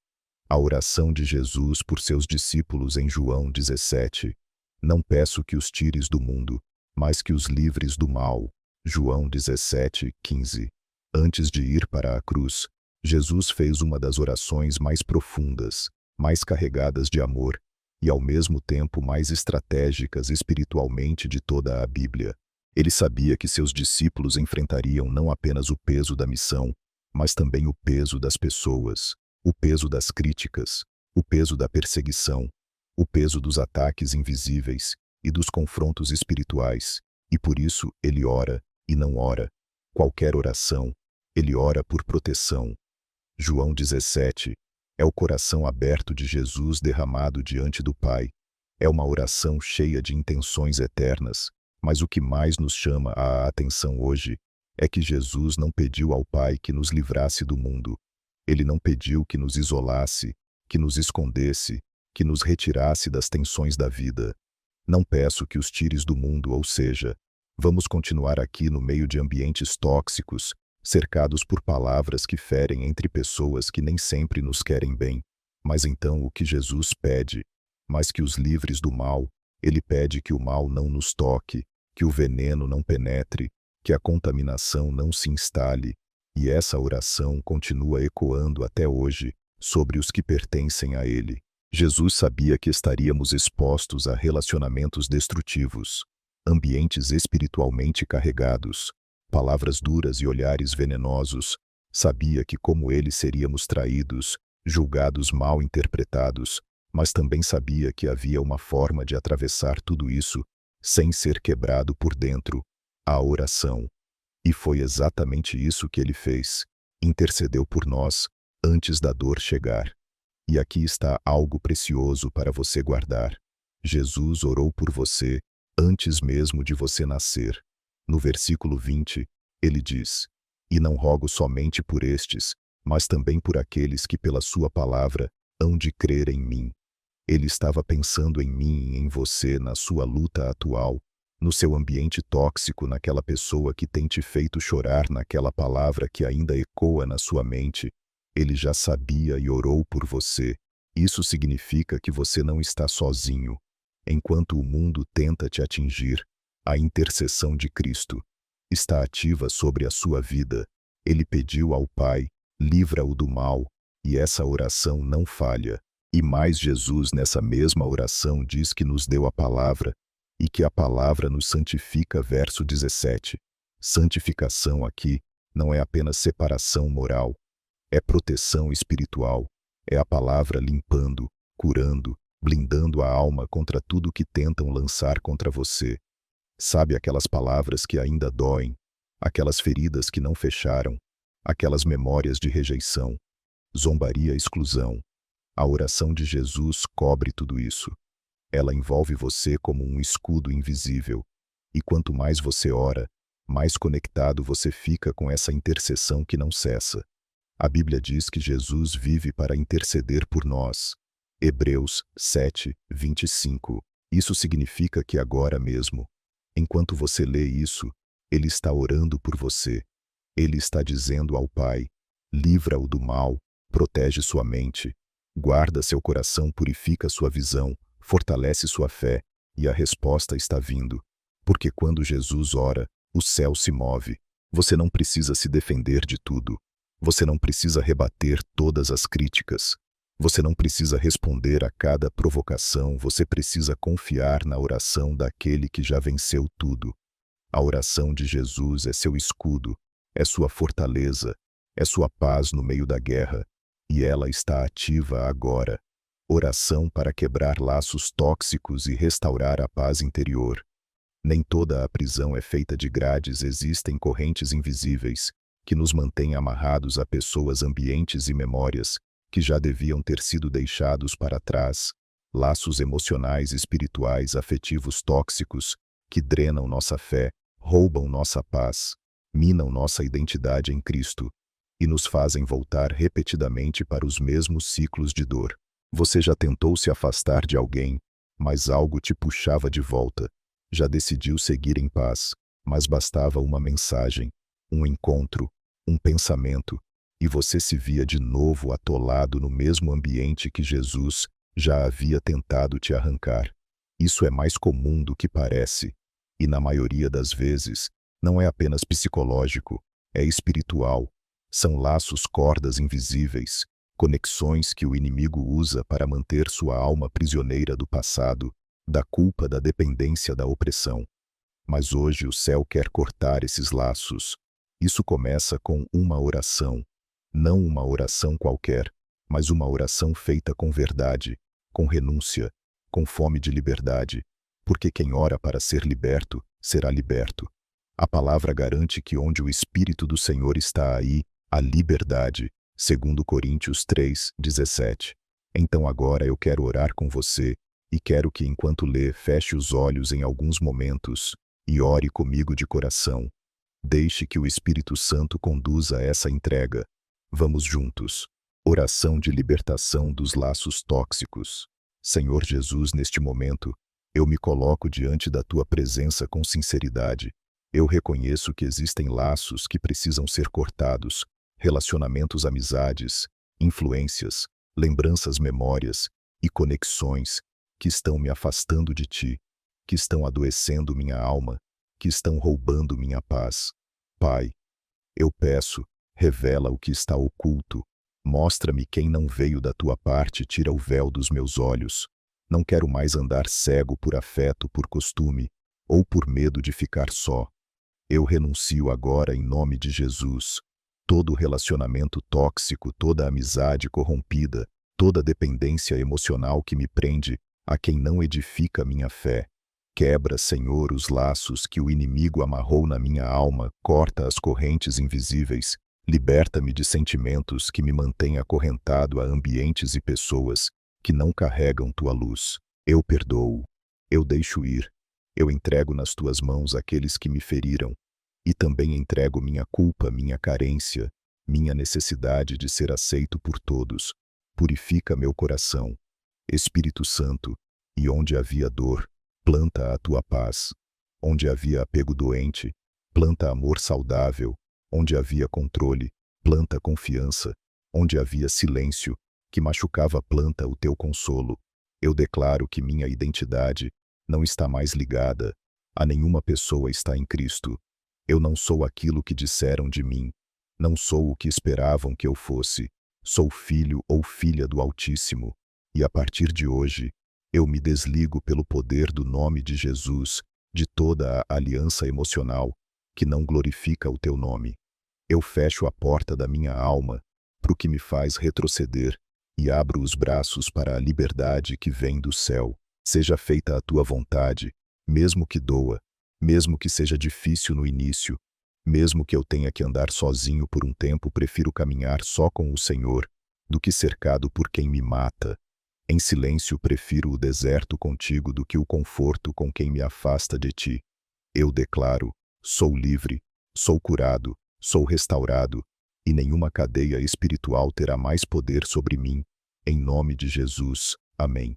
A oração de Jesus por seus discípulos em João 17. Não peço que os tires do mundo, mas que os livres do mal. João 17:15. Antes de ir para a cruz, Jesus fez uma das orações mais profundas, mais carregadas de amor e ao mesmo tempo mais estratégicas espiritualmente de toda a Bíblia. Ele sabia que seus discípulos enfrentariam não apenas o peso da missão, mas também o peso das pessoas, o peso das críticas, o peso da perseguição, o peso dos ataques invisíveis e dos confrontos espirituais, e por isso ele ora e não ora. Qualquer oração, ele ora por proteção. João 17 é o coração aberto de Jesus derramado diante do Pai. É uma oração cheia de intenções eternas, mas o que mais nos chama a atenção hoje é que Jesus não pediu ao Pai que nos livrasse do mundo. Ele não pediu que nos isolasse, que nos escondesse, que nos retirasse das tensões da vida. Não peço que os tires do mundo, ou seja, vamos continuar aqui no meio de ambientes tóxicos, cercados por palavras que ferem entre pessoas que nem sempre nos querem bem. Mas então o que Jesus pede? Mas que os livres do mal, ele pede que o mal não nos toque, que o veneno não penetre, que a contaminação não se instale. E essa oração continua ecoando até hoje sobre os que pertencem a ele. Jesus sabia que estaríamos expostos a relacionamentos destrutivos, ambientes espiritualmente carregados, palavras duras e olhares venenosos. Sabia que como ele seríamos traídos, julgados mal interpretados, mas também sabia que havia uma forma de atravessar tudo isso sem ser quebrado por dentro: a oração. E foi exatamente isso que ele fez. Intercedeu por nós antes da dor chegar. E aqui está algo precioso para você guardar. Jesus orou por você antes mesmo de você nascer. No versículo 20, ele diz: "E não rogo somente por estes, mas também por aqueles que pela sua palavra hão de crer em mim." Ele estava pensando em mim e em você na sua luta atual, no seu ambiente tóxico, naquela pessoa que tem te feito chorar, naquela palavra que ainda ecoa na sua mente. Ele já sabia e orou por você. Isso significa que você não está sozinho. Enquanto o mundo tenta te atingir, a intercessão de Cristo está ativa sobre a sua vida. Ele pediu ao Pai: livra-o do mal, e essa oração não falha. E mais, Jesus nessa mesma oração diz que nos deu a palavra, e que a palavra nos santifica. Verso 17. Santificação aqui não é apenas separação moral, é proteção espiritual. É a palavra limpando, curando, blindando a alma contra tudo que tentam lançar contra você. Sabe aquelas palavras que ainda doem, aquelas feridas que não fecharam, aquelas memórias de rejeição, zombaria, exclusão. A oração de Jesus cobre tudo isso. Ela envolve você como um escudo invisível. E quanto mais você ora, mais conectado você fica com essa intercessão que não cessa. A Bíblia diz que Jesus vive para interceder por nós. Hebreus 7, 25. Isso significa que agora mesmo, enquanto você lê isso, ele está orando por você. Ele está dizendo ao Pai: livra-o do mal, protege sua mente, guarda seu coração, purifica sua visão, fortalece sua fé, e a resposta está vindo. Porque quando Jesus ora, o céu se move. Você não precisa se defender de tudo. Você não precisa rebater todas as críticas. Você não precisa responder a cada provocação. Você precisa confiar na oração daquele que já venceu tudo. A oração de Jesus é seu escudo, é sua fortaleza, é sua paz no meio da guerra. E ela está ativa agora. Oração para quebrar laços tóxicos e restaurar a paz interior. Nem toda a prisão é feita de grades. Existem correntes invisíveis que nos mantêm amarrados a pessoas, ambientes e memórias que já deviam ter sido deixados para trás. Laços emocionais, espirituais, afetivos tóxicos que drenam nossa fé, roubam nossa paz, minam nossa identidade em Cristo e nos fazem voltar repetidamente para os mesmos ciclos de dor. Você já tentou se afastar de alguém, mas algo te puxava de volta. Já decidiu seguir em paz, mas bastava uma mensagem, um encontro, um pensamento, e você se via de novo atolado no mesmo ambiente que Jesus já havia tentado te arrancar. Isso é mais comum do que parece, e na maioria das vezes, não é apenas psicológico, é espiritual. São laços, cordas invisíveis, conexões que o inimigo usa para manter sua alma prisioneira do passado, da culpa, da dependência, da opressão. Mas hoje o céu quer cortar esses laços. Isso começa com uma oração. Não uma oração qualquer, mas uma oração feita com verdade, com renúncia, com fome de liberdade, porque quem ora para ser liberto, será liberto. A palavra garante que onde o Espírito do Senhor está, aí há liberdade, segundo Coríntios 3:17. Então agora eu quero orar com você, e quero que enquanto lê, feche os olhos em alguns momentos, e ore comigo de coração. Deixe que o Espírito Santo conduza essa entrega. Vamos juntos. Oração de libertação dos laços tóxicos. Senhor Jesus, neste momento, eu me coloco diante da Tua presença com sinceridade. Eu reconheço que existem laços que precisam ser cortados, relacionamentos, amizades, influências, lembranças, memórias e conexões que estão me afastando de Ti, que estão adoecendo minha alma, que estão roubando minha paz. Pai, eu peço, revela o que está oculto. Mostra-me quem não veio da Tua parte, tira o véu dos meus olhos. Não quero mais andar cego por afeto, por costume, ou por medo de ficar só. Eu renuncio agora em nome de Jesus. Todo relacionamento tóxico, toda amizade corrompida, toda dependência emocional que me prende a quem não edifica minha fé. Quebra, Senhor, os laços que o inimigo amarrou na minha alma, corta as correntes invisíveis, liberta-me de sentimentos que me mantêm acorrentado a ambientes e pessoas que não carregam Tua luz. Eu perdoo, eu deixo ir, eu entrego nas Tuas mãos aqueles que me feriram, e também entrego minha culpa, minha carência, minha necessidade de ser aceito por todos. Purifica meu coração. Espírito Santo, e onde havia dor, planta a Tua paz. Onde havia apego doente, planta amor saudável. Onde havia controle, planta confiança. Onde havia silêncio, que machucava, planta o Teu consolo. Eu declaro que minha identidade não está mais ligada a nenhuma pessoa, está em Cristo. Eu não sou aquilo que disseram de mim. Não sou o que esperavam que eu fosse. Sou filho ou filha do Altíssimo. E a partir de hoje, eu me desligo pelo poder do nome de Jesus de toda a aliança emocional que não glorifica o Teu nome. Eu fecho a porta da minha alma para o que me faz retroceder e abro os braços para a liberdade que vem do céu. Seja feita a Tua vontade, mesmo que doa, mesmo que seja difícil no início, mesmo que eu tenha que andar sozinho por um tempo, prefiro caminhar só com o Senhor do que cercado por quem me mata. Em silêncio, prefiro o deserto contigo do que o conforto com quem me afasta de Ti. Eu declaro, sou livre, sou curado, sou restaurado, e nenhuma cadeia espiritual terá mais poder sobre mim. Em nome de Jesus. Amém.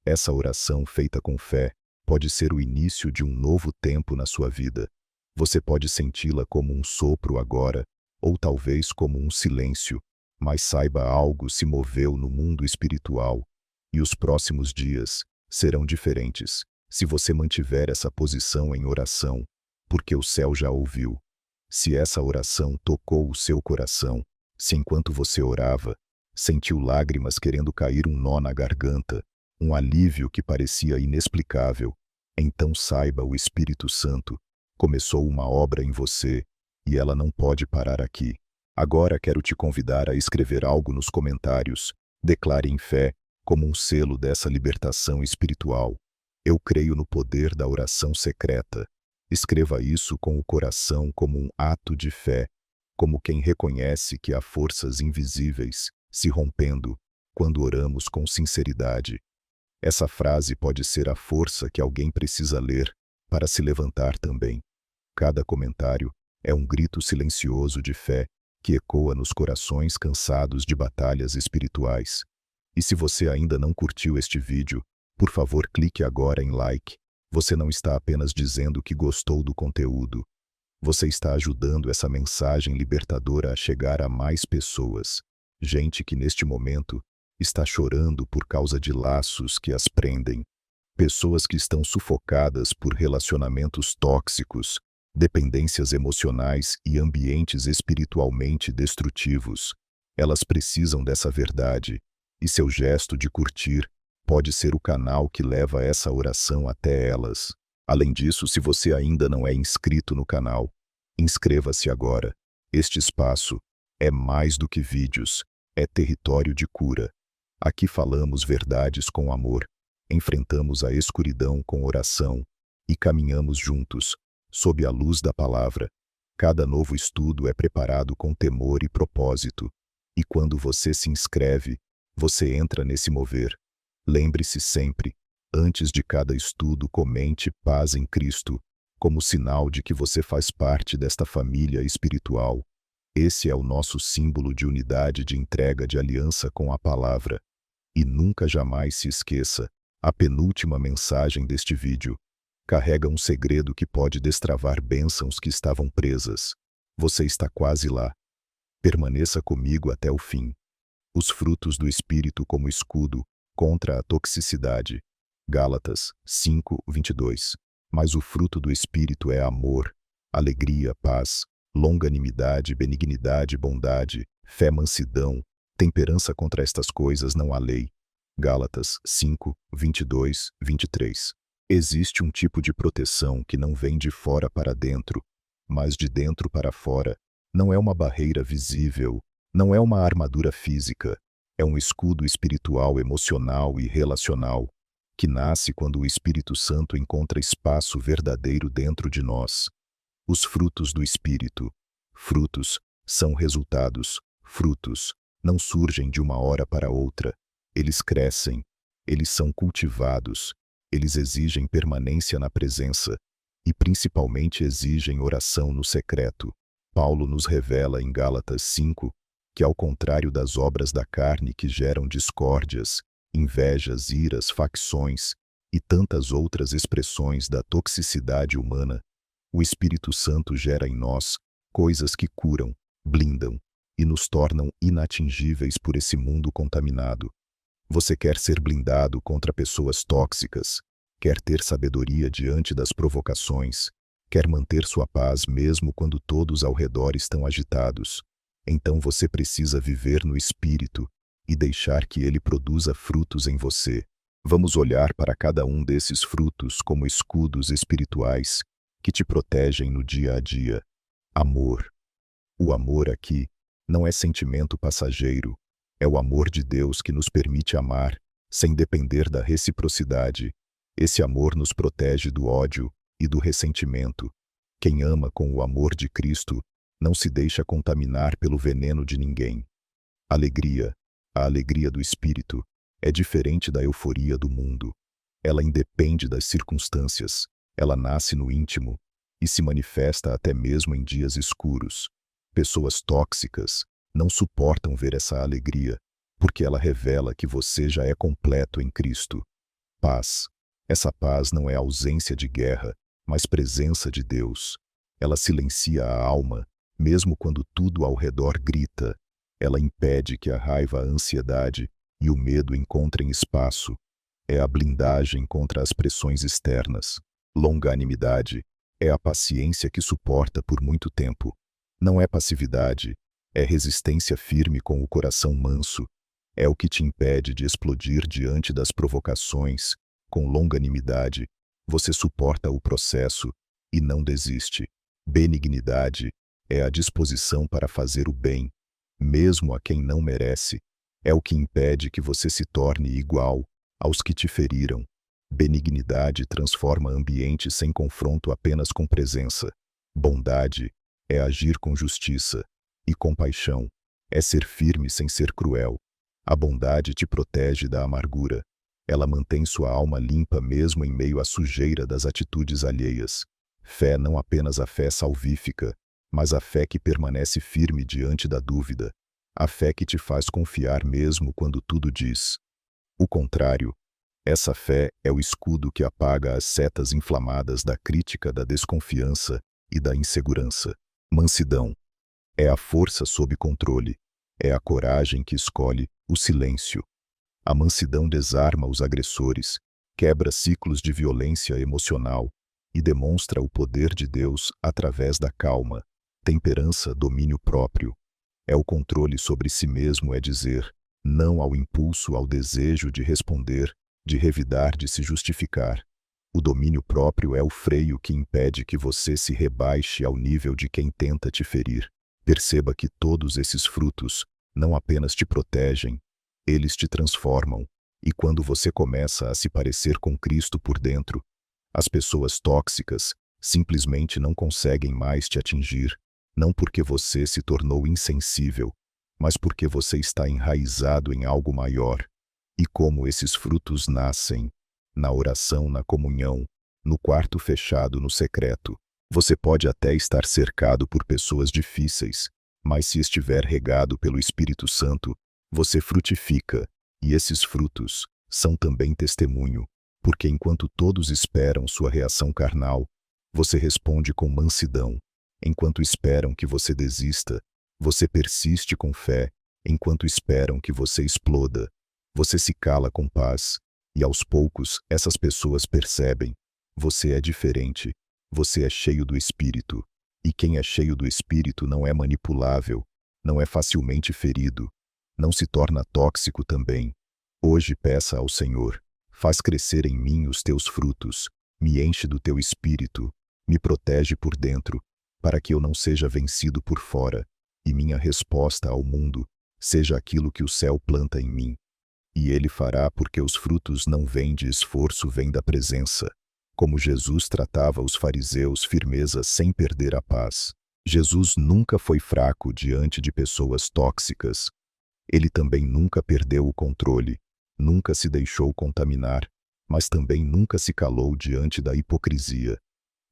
Essa oração feita com fé pode ser o início de um novo tempo na sua vida. Você pode senti-la como um sopro agora, ou talvez como um silêncio, mas saiba, algo se moveu no mundo espiritual, e os próximos dias serão diferentes se você mantiver essa posição em oração, porque o céu já ouviu. Se essa oração tocou o seu coração, se enquanto você orava, sentiu lágrimas querendo cair, um nó na garganta, um alívio que parecia inexplicável, então saiba, o Espírito Santo começou uma obra em você, e ela não pode parar aqui. Agora quero te convidar a escrever algo nos comentários. Declare em fé, como um selo dessa libertação espiritual. Eu creio no poder da oração secreta. Escreva isso com o coração como um ato de fé, como quem reconhece que há forças invisíveis se rompendo quando oramos com sinceridade. Essa frase pode ser a força que alguém precisa ler para se levantar também. Cada comentário é um grito silencioso de fé que ecoa nos corações cansados de batalhas espirituais. E se você ainda não curtiu este vídeo, por favor, clique agora em like. Você não está apenas dizendo que gostou do conteúdo. Você está ajudando essa mensagem libertadora a chegar a mais pessoas. Gente que neste momento está chorando por causa de laços que as prendem. Pessoas que estão sufocadas por relacionamentos tóxicos, dependências emocionais e ambientes espiritualmente destrutivos. Elas precisam dessa verdade, e seu gesto de curtir pode ser o canal que leva essa oração até elas. Além disso, se você ainda não é inscrito no canal, inscreva-se agora. Este espaço é mais do que vídeos, é território de cura. Aqui falamos verdades com amor, enfrentamos a escuridão com oração e caminhamos juntos, sob a luz da palavra. Cada novo estudo é preparado com temor e propósito, e quando você se inscreve, você entra nesse mover. Lembre-se sempre, antes de cada estudo, comente paz em Cristo, como sinal de que você faz parte desta família espiritual. Esse é o nosso símbolo de unidade, de entrega, de aliança com a palavra. E nunca jamais se esqueça, a penúltima mensagem deste vídeo carrega um segredo que pode destravar bênçãos que estavam presas. Você está quase lá. Permaneça comigo até o fim. Os frutos do Espírito como escudo contra a toxicidade. Gálatas 5:22. Mas o fruto do Espírito é amor, alegria, paz, longanimidade, benignidade, bondade, fé, mansidão, temperança. Contra estas coisas não há lei. Gálatas 5:22, 23. Existe um tipo de proteção que não vem de fora para dentro, mas de dentro para fora. Não é uma barreira visível, não é uma armadura física, é um escudo espiritual, emocional e relacional, que nasce quando o Espírito Santo encontra espaço verdadeiro dentro de nós. Os frutos do Espírito. Frutos são resultados. Frutos não surgem de uma hora para outra. Eles crescem, eles são cultivados, eles exigem permanência na presença e principalmente exigem oração no secreto. Paulo nos revela em Gálatas 5 que, ao contrário das obras da carne que geram discórdias, invejas, iras, facções e tantas outras expressões da toxicidade humana, o Espírito Santo gera em nós coisas que curam, blindam e nos tornam inatingíveis por esse mundo contaminado. Você quer ser blindado contra pessoas tóxicas, quer ter sabedoria diante das provocações, quer manter sua paz mesmo quando todos ao redor estão agitados. Então você precisa viver no Espírito e deixar que ele produza frutos em você. Vamos olhar para cada um desses frutos como escudos espirituais que te protegem no dia a dia. Amor. O amor aqui não é sentimento passageiro, é o amor de Deus que nos permite amar, sem depender da reciprocidade. Esse amor nos protege do ódio e do ressentimento. Quem ama com o amor de Cristo não se deixa contaminar pelo veneno de ninguém. Alegria. A alegria do Espírito é diferente da euforia do mundo. Ela independe das circunstâncias, ela nasce no íntimo e se manifesta até mesmo em dias escuros. Pessoas tóxicas não suportam ver essa alegria, porque ela revela que você já é completo em Cristo. Paz. Essa paz não é ausência de guerra, mas presença de Deus. Ela silencia a alma, mesmo quando tudo ao redor grita. Ela impede que a raiva, a ansiedade e o medo encontrem espaço. É a blindagem contra as pressões externas. Longanimidade é a paciência que suporta por muito tempo. Não é passividade, é resistência firme com o coração manso. É o que te impede de explodir diante das provocações. Com longanimidade, você suporta o processo e não desiste. Benignidade é a disposição para fazer o bem, mesmo a quem não merece. É o que impede que você se torne igual aos que te feriram. Benignidade transforma ambientes sem confronto, apenas com presença. Bondade é agir com justiça. E compaixão é ser firme sem ser cruel. A bondade te protege da amargura. Ela mantém sua alma limpa mesmo em meio à sujeira das atitudes alheias. Fé, não apenas a fé salvífica, mas a fé que permanece firme diante da dúvida. A fé que te faz confiar mesmo quando tudo diz o contrário. Essa fé é o escudo que apaga as setas inflamadas da crítica, da desconfiança e da insegurança. Mansidão. É a força sob controle. É a coragem que escolhe o silêncio. A mansidão desarma os agressores, quebra ciclos de violência emocional e demonstra o poder de Deus através da calma. Temperança, domínio próprio. É o controle sobre si mesmo, é dizer não ao impulso, ao desejo de responder, de revidar, de se justificar. O domínio próprio é o freio que impede que você se rebaixe ao nível de quem tenta te ferir. Perceba que todos esses frutos não apenas te protegem, eles te transformam. E quando você começa a se parecer com Cristo por dentro, as pessoas tóxicas simplesmente não conseguem mais te atingir, não porque você se tornou insensível, mas porque você está enraizado em algo maior. E como esses frutos nascem? Na oração, na comunhão, no quarto fechado, no secreto. Você pode até estar cercado por pessoas difíceis, mas se estiver regado pelo Espírito Santo, você frutifica, e esses frutos são também testemunho, porque enquanto todos esperam sua reação carnal, você responde com mansidão. Enquanto esperam que você desista, você persiste com fé. Enquanto esperam que você exploda, você se cala com paz. E aos poucos, essas pessoas percebem: você é diferente, você é cheio do Espírito. E quem é cheio do Espírito não é manipulável, não é facilmente ferido, não se torna tóxico também. Hoje peça ao Senhor: faz crescer em mim os teus frutos, me enche do teu Espírito, me protege por dentro, para que eu não seja vencido por fora, e minha resposta ao mundo seja aquilo que o céu planta em mim. E ele fará, porque os frutos não vêm de esforço, vêm da presença. Como Jesus tratava os fariseus, firmeza sem perder a paz. Jesus nunca foi fraco diante de pessoas tóxicas. Ele também nunca perdeu o controle, nunca se deixou contaminar, mas também nunca se calou diante da hipocrisia.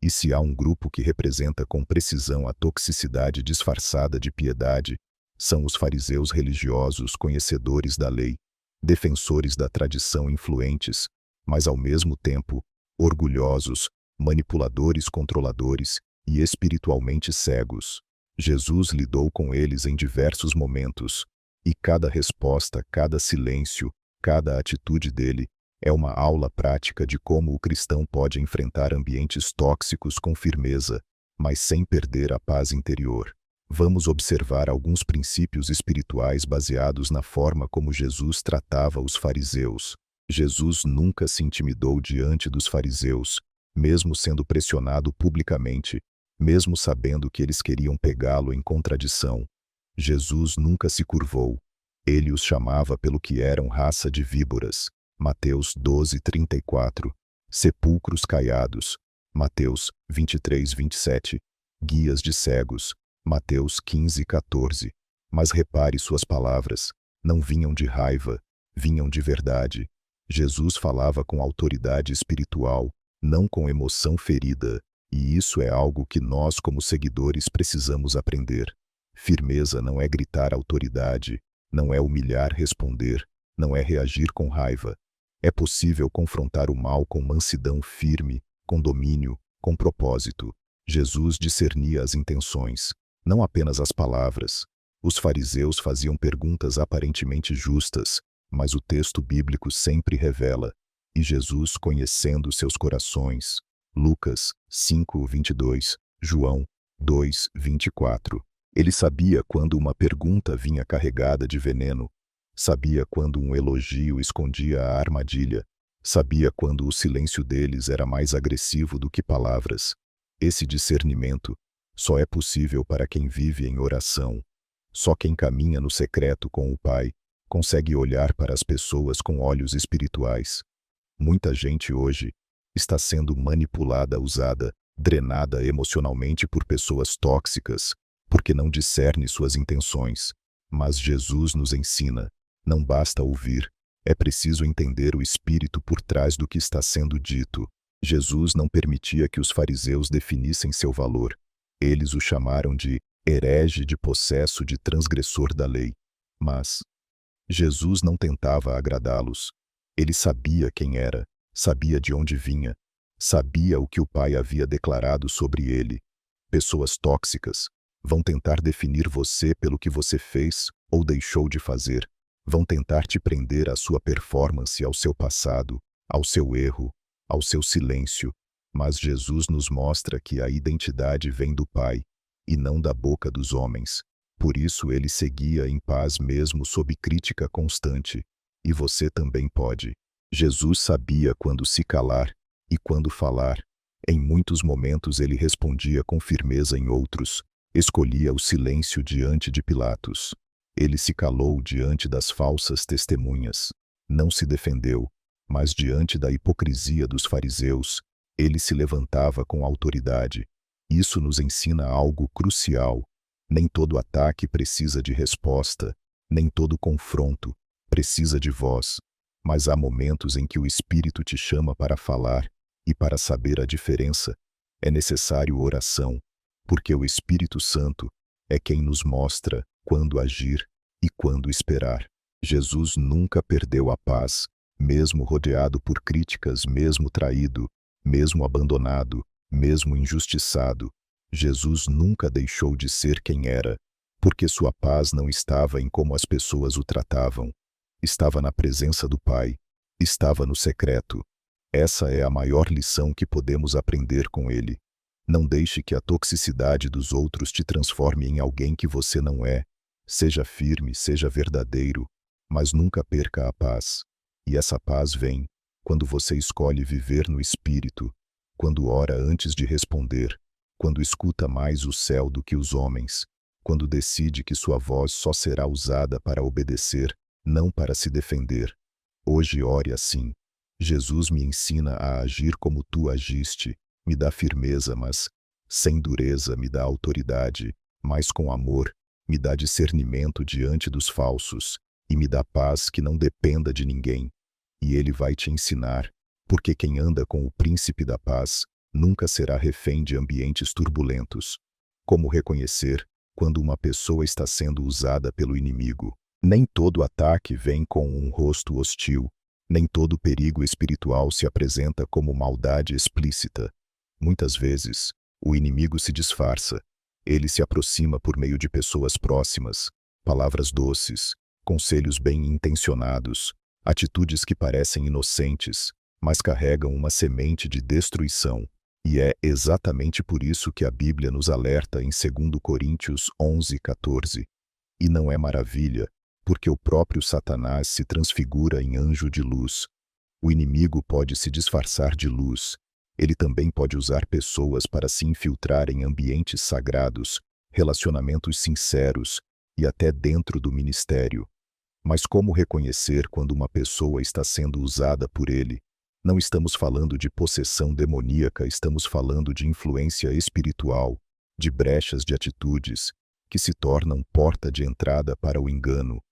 E se há um grupo que representa com precisão a toxicidade disfarçada de piedade, são os fariseus religiosos, conhecedores da lei, defensores da tradição, influentes, mas ao mesmo tempo orgulhosos, manipuladores, controladores e espiritualmente cegos. Jesus lidou com eles em diversos momentos, e cada resposta, cada silêncio, cada atitude dele é uma aula prática de como o cristão pode enfrentar ambientes tóxicos com firmeza, mas sem perder a paz interior. Vamos observar alguns princípios espirituais baseados na forma como Jesus tratava os fariseus. Jesus nunca se intimidou diante dos fariseus, mesmo sendo pressionado publicamente, mesmo sabendo que eles queriam pegá-lo em contradição. Jesus nunca se curvou. Ele os chamava pelo que eram, raça de víboras. Mateus 12:34. Sepulcros caiados. Mateus 23:27. Guias de cegos. Mateus 15:14. Mas repare, suas palavras não vinham de raiva, vinham de verdade. Jesus falava com autoridade espiritual, não com emoção ferida, e isso é algo que nós, como seguidores, precisamos aprender. Firmeza não é gritar autoridade, não é humilhar, responder, não é reagir com raiva. É possível confrontar o mal com mansidão firme, com domínio, com propósito. Jesus discernia as intenções, não apenas as palavras. Os fariseus faziam perguntas aparentemente justas, mas o texto bíblico sempre revela, e Jesus, conhecendo seus corações. Lucas 5:22, João 2:24. Ele sabia quando uma pergunta vinha carregada de veneno, sabia quando um elogio escondia a armadilha, sabia quando o silêncio deles era mais agressivo do que palavras. Esse discernimento só é possível para quem vive em oração. Só quem caminha no secreto com o Pai consegue olhar para as pessoas com olhos espirituais. Muita gente hoje está sendo manipulada, usada, drenada emocionalmente por pessoas tóxicas, porque não discerne suas intenções. Mas Jesus nos ensina: não basta ouvir, é preciso entender o espírito por trás do que está sendo dito. Jesus não permitia que os fariseus definissem seu valor. Eles o chamaram de herege, de possesso, de transgressor da lei. Mas Jesus não tentava agradá-los. Ele sabia quem era, sabia de onde vinha, sabia o que o Pai havia declarado sobre ele. Pessoas tóxicas vão tentar definir você pelo que você fez ou deixou de fazer. Vão tentar te prender à sua performance, ao seu passado, ao seu erro, ao seu silêncio. Mas Jesus nos mostra que a identidade vem do Pai, e não da boca dos homens. Por isso ele seguia em paz mesmo sob crítica constante. E você também pode. Jesus sabia quando se calar e quando falar. Em muitos momentos ele respondia com firmeza, em outros, escolhia o silêncio diante de Pilatos. Ele se calou diante das falsas testemunhas. Não se defendeu, mas diante da hipocrisia dos fariseus, ele se levantava com autoridade. Isso nos ensina algo crucial. Nem todo ataque precisa de resposta, nem todo confronto precisa de voz. Mas há momentos em que o Espírito te chama para falar, e para saber a diferença, é necessário oração, porque o Espírito Santo é quem nos mostra quando agir e quando esperar. Jesus nunca perdeu a paz, mesmo rodeado por críticas, mesmo traído, mesmo abandonado, mesmo injustiçado. Jesus nunca deixou de ser quem era, porque sua paz não estava em como as pessoas o tratavam. Estava na presença do Pai, estava no secreto. Essa é a maior lição que podemos aprender com ele. Não deixe que a toxicidade dos outros te transforme em alguém que você não é. Seja firme, seja verdadeiro, mas nunca perca a paz. E essa paz vem quando você escolhe viver no Espírito, quando ora antes de responder, quando escuta mais o céu do que os homens, quando decide que sua voz só será usada para obedecer, não para se defender. Hoje ore assim. Jesus me ensina a agir como tu agiste, me dá firmeza, mas sem dureza, me dá autoridade, mas com amor, me dá discernimento diante dos falsos, e me dá paz que não dependa de ninguém. E ele vai te ensinar, porque quem anda com o príncipe da paz nunca será refém de ambientes turbulentos. Como reconhecer quando uma pessoa está sendo usada pelo inimigo? Nem todo ataque vem com um rosto hostil. Nem todo perigo espiritual se apresenta como maldade explícita. Muitas vezes, o inimigo se disfarça. Ele se aproxima por meio de pessoas próximas, palavras doces, conselhos bem-intencionados, atitudes que parecem inocentes, mas carregam uma semente de destruição. E é exatamente por isso que a Bíblia nos alerta em 2 Coríntios 11:14. E não é maravilha, porque o próprio Satanás se transfigura em anjo de luz. O inimigo pode se disfarçar de luz. Ele também pode usar pessoas para se infiltrar em ambientes sagrados, relacionamentos sinceros e até dentro do ministério. Mas como reconhecer quando uma pessoa está sendo usada por ele? Não estamos falando de possessão demoníaca, estamos falando de influência espiritual, de brechas de atitudes que se tornam porta de entrada para o engano,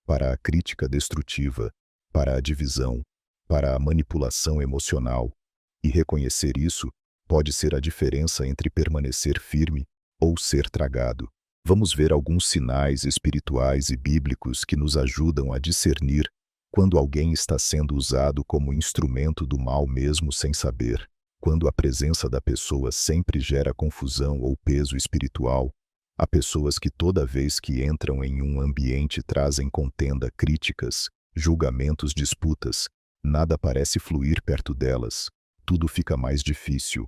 para a crítica destrutiva, para a divisão, para a manipulação emocional. E reconhecer isso pode ser a diferença entre permanecer firme ou ser tragado. Vamos ver alguns sinais espirituais e bíblicos que nos ajudam a discernir quando alguém está sendo usado como instrumento do mal mesmo sem saber, quando a presença da pessoa sempre gera confusão ou peso espiritual. Há pessoas que toda vez que entram em um ambiente trazem contenda, críticas, julgamentos, disputas. Nada parece fluir perto delas. Tudo fica mais difícil.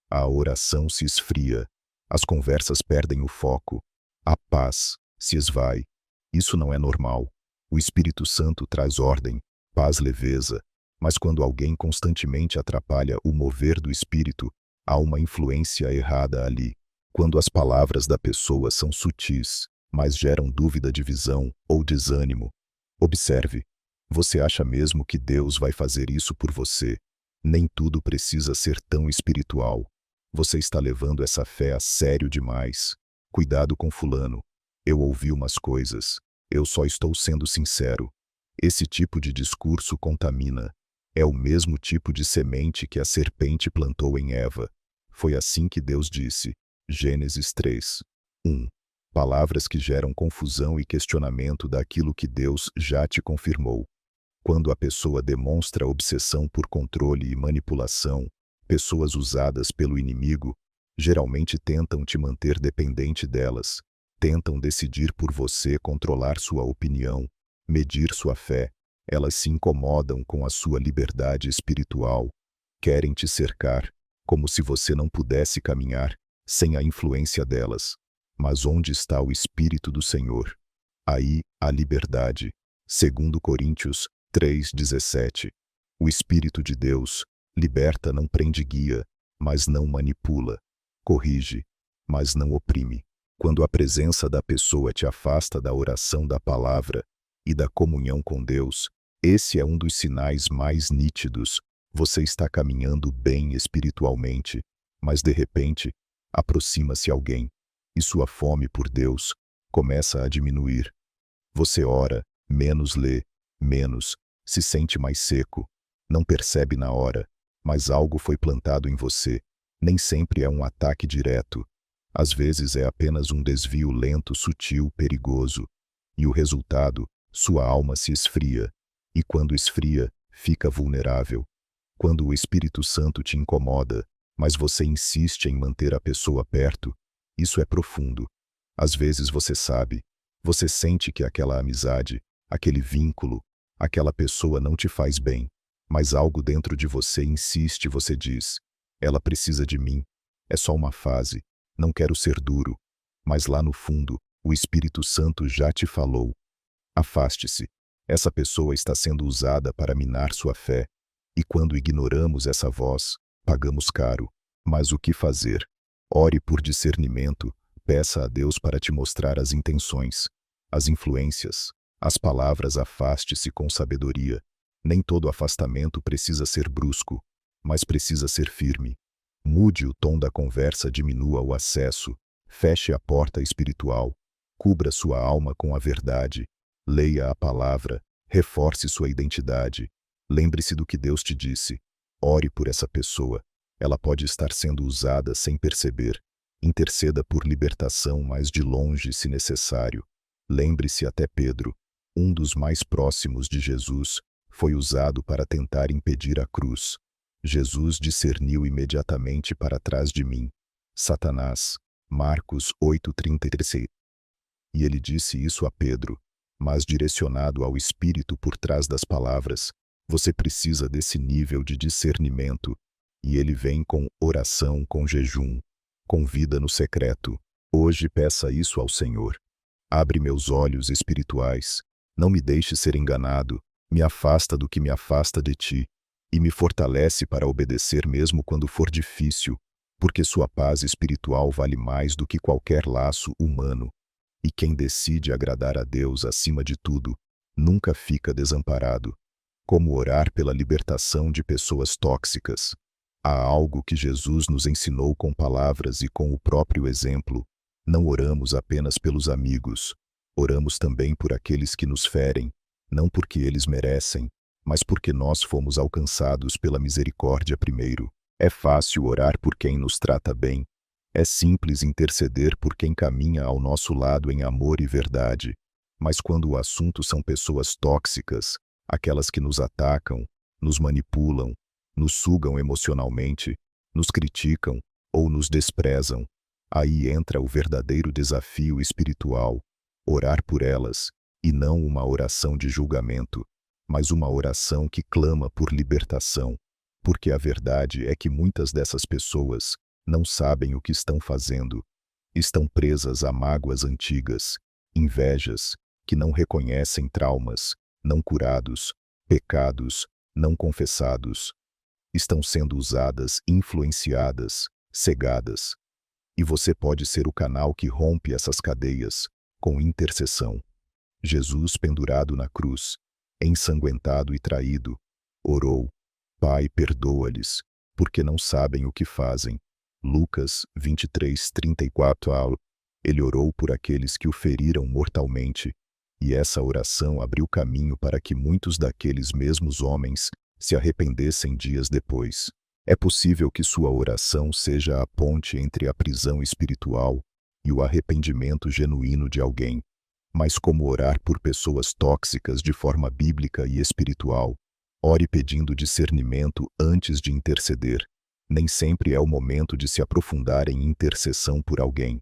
A oração se esfria. As conversas perdem o foco. A paz se esvai. Isso não é normal. O Espírito Santo traz ordem, paz, leveza. Mas quando alguém constantemente atrapalha o mover do Espírito, há uma influência errada ali. Quando as palavras da pessoa são sutis, mas geram dúvida, divisão ou desânimo. Observe. Você acha mesmo que Deus vai fazer isso por você? Nem tudo precisa ser tão espiritual. Você está levando essa fé a sério demais. Cuidado com fulano. Eu ouvi umas coisas. Eu só estou sendo sincero. Esse tipo de discurso contamina. É o mesmo tipo de semente que a serpente plantou em Eva. Foi assim que Deus disse. Gênesis 3:1. Palavras que geram confusão e questionamento daquilo que Deus já te confirmou. Quando a pessoa demonstra obsessão por controle e manipulação, pessoas usadas pelo inimigo geralmente tentam te manter dependente delas, tentam decidir por você, controlar sua opinião, medir sua fé. Elas se incomodam com a sua liberdade espiritual, querem te cercar, como se você não pudesse caminhar sem a influência delas. Mas onde está o Espírito do Senhor? Aí há liberdade. 2 Coríntios 3:17. O Espírito de Deus liberta, não prende, guia, mas não manipula, corrige, mas não oprime. Quando a presença da pessoa te afasta da oração, da palavra e da comunhão com Deus, esse é um dos sinais mais nítidos. Você está caminhando bem espiritualmente, mas de repente aproxima-se alguém e sua fome por Deus começa a diminuir. Você ora, menos lê, menos, se sente mais seco. Não percebe na hora, mas algo foi plantado em você. Nem sempre é um ataque direto. Às vezes é apenas um desvio lento, sutil, perigoso. E o resultado, sua alma se esfria. E quando esfria, fica vulnerável. Quando o Espírito Santo te incomoda, mas você insiste em manter a pessoa perto, isso é profundo. Às vezes você sabe, você sente que aquela amizade, aquele vínculo, aquela pessoa não te faz bem. Mas algo dentro de você insiste, você diz, ela precisa de mim, é só uma fase, não quero ser duro. Mas lá no fundo, o Espírito Santo já te falou. Afaste-se, essa pessoa está sendo usada para minar sua fé, e quando ignoramos essa voz, pagamos caro. Mas o que fazer? Ore por discernimento, peça a Deus para te mostrar as intenções, as influências, as palavras. Afaste-se com sabedoria. Nem todo afastamento precisa ser brusco, mas precisa ser firme. Mude o tom da conversa, diminua o acesso, feche a porta espiritual, cubra sua alma com a verdade, leia a palavra, reforce sua identidade. Lembre-se do que Deus te disse. Ore por essa pessoa. Ela pode estar sendo usada sem perceber. Interceda por libertação, mas de longe, se necessário. Lembre-se, até Pedro, um dos mais próximos de Jesus, foi usado para tentar impedir a cruz. Jesus discerniu imediatamente: para trás de mim, Satanás. Marcos 8:33. E ele disse isso a Pedro, mas direcionado ao Espírito por trás das palavras. Você precisa desse nível de discernimento, e ele vem com oração, com jejum, com vida no secreto. Hoje peça isso ao Senhor. Abre meus olhos espirituais, não me deixe ser enganado. Me afasta do que me afasta de ti, e me fortalece para obedecer mesmo quando for difícil, porque sua paz espiritual vale mais do que qualquer laço humano. E quem decide agradar a Deus acima de tudo, nunca fica desamparado. Como orar pela libertação de pessoas tóxicas? Há algo que Jesus nos ensinou com palavras e com o próprio exemplo. Não oramos apenas pelos amigos, oramos também por aqueles que nos ferem. Não porque eles merecem, mas porque nós fomos alcançados pela misericórdia primeiro. É fácil orar por quem nos trata bem. É simples interceder por quem caminha ao nosso lado em amor e verdade. Mas quando o assunto são pessoas tóxicas, aquelas que nos atacam, nos manipulam, nos sugam emocionalmente, nos criticam ou nos desprezam, aí entra o verdadeiro desafio espiritual: orar por elas. E não uma oração de julgamento, mas uma oração que clama por libertação. Porque a verdade é que muitas dessas pessoas não sabem o que estão fazendo. Estão presas a mágoas antigas, invejas, que não reconhecem, traumas não curados, pecados não confessados. Estão sendo usadas, influenciadas, cegadas. E você pode ser o canal que rompe essas cadeias, com intercessão. Jesus, pendurado na cruz, ensanguentado e traído, orou: Pai, perdoa-lhes, porque não sabem o que fazem. Lucas 23:34. Ele orou por aqueles que o feriram mortalmente, e essa oração abriu caminho para que muitos daqueles mesmos homens se arrependessem dias depois. É possível que sua oração seja a ponte entre a prisão espiritual e o arrependimento genuíno de alguém. Mas como orar por pessoas tóxicas de forma bíblica e espiritual? Ore pedindo discernimento antes de interceder. Nem sempre é o momento de se aprofundar em intercessão por alguém.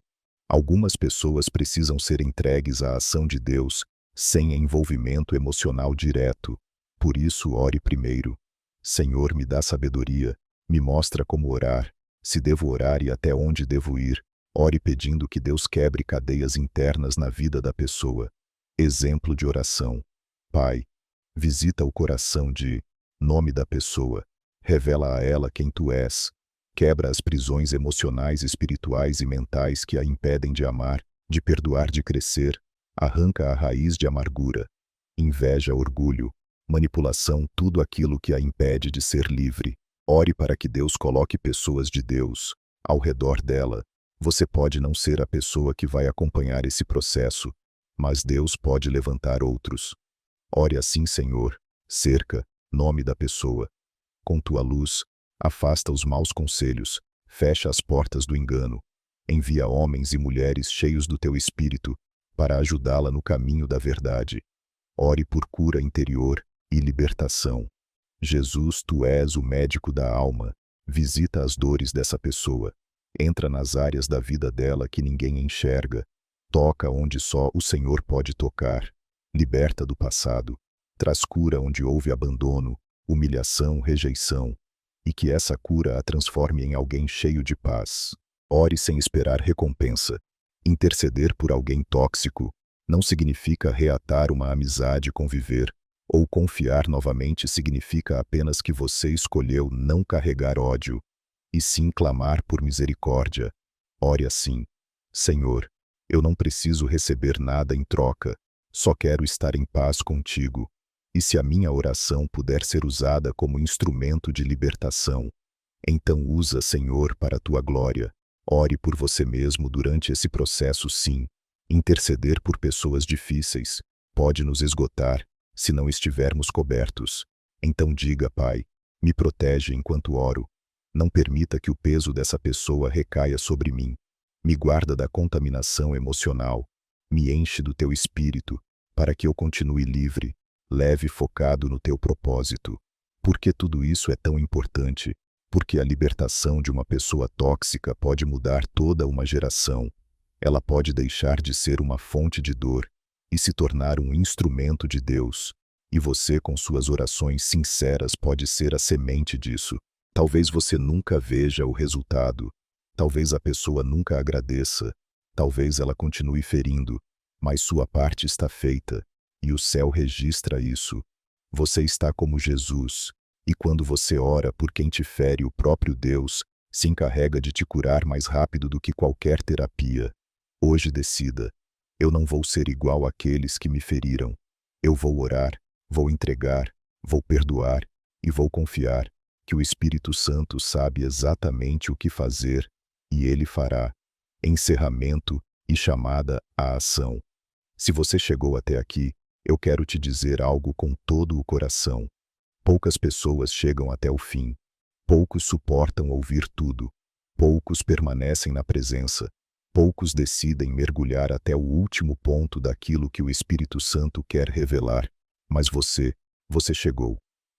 Algumas pessoas precisam ser entregues à ação de Deus, sem envolvimento emocional direto. Por isso, ore primeiro: Senhor, me dá sabedoria, me mostra como orar, se devo orar e até onde devo ir. Ore pedindo que Deus quebre cadeias internas na vida da pessoa. Exemplo de oração. Pai, visita o coração de nome da pessoa. Revela a ela quem tu és. Quebra as prisões emocionais, espirituais e mentais que a impedem de amar, de perdoar, de crescer. Arranca a raiz de amargura, inveja, orgulho, manipulação, tudo aquilo que a impede de ser livre. Ore para que Deus coloque pessoas de Deus ao redor dela. Você pode não ser a pessoa que vai acompanhar esse processo, mas Deus pode levantar outros. Ore assim, Senhor, cerca, nome da pessoa. Com tua luz, afasta os maus conselhos, fecha as portas do engano. Envia homens e mulheres cheios do teu espírito para ajudá-la no caminho da verdade. Ore por cura interior e libertação. Jesus, tu és o médico da alma. Visita as dores dessa pessoa. Entra nas áreas da vida dela que ninguém enxerga. Toca onde só o Senhor pode tocar. Liberta do passado. Traz cura onde houve abandono, humilhação, rejeição. E que essa cura a transforme em alguém cheio de paz. Ore sem esperar recompensa. Interceder por alguém tóxico não significa reatar uma amizade, conviver, ou confiar novamente significa apenas que você escolheu não carregar ódio, e sim clamar por misericórdia. Ore assim: Senhor, eu não preciso receber nada em troca, só quero estar em paz contigo. E se a minha oração puder ser usada como instrumento de libertação, então usa, Senhor, para a tua glória. Ore por você mesmo durante esse processo, sim. Interceder por pessoas difíceis pode nos esgotar se não estivermos cobertos. Então diga: Pai, me protege enquanto oro. Não permita que o peso dessa pessoa recaia sobre mim. Me guarda da contaminação emocional. Me enche do teu espírito, para que eu continue livre, leve e focado no teu propósito. Por que tudo isso é tão importante? Porque a libertação de uma pessoa tóxica pode mudar toda uma geração. Ela pode deixar de ser uma fonte de dor e se tornar um instrumento de Deus. E você, com suas orações sinceras, pode ser a semente disso. Talvez você nunca veja o resultado. Talvez a pessoa nunca agradeça. Talvez ela continue ferindo. Mas sua parte está feita. E o céu registra isso. Você está como Jesus. E quando você ora por quem te fere, o próprio Deus se encarrega de te curar mais rápido do que qualquer terapia. Hoje decida: eu não vou ser igual àqueles que me feriram. Eu vou orar, vou entregar, vou perdoar e vou confiar que o Espírito Santo sabe exatamente o que fazer e ele fará. Encerramento e chamada à ação. Se você chegou até aqui, eu quero te dizer algo com todo o coração. Poucas pessoas chegam até o fim. Poucos suportam ouvir tudo. Poucos permanecem na presença. Poucos decidem mergulhar até o último ponto daquilo que o Espírito Santo quer revelar. Mas você chegou.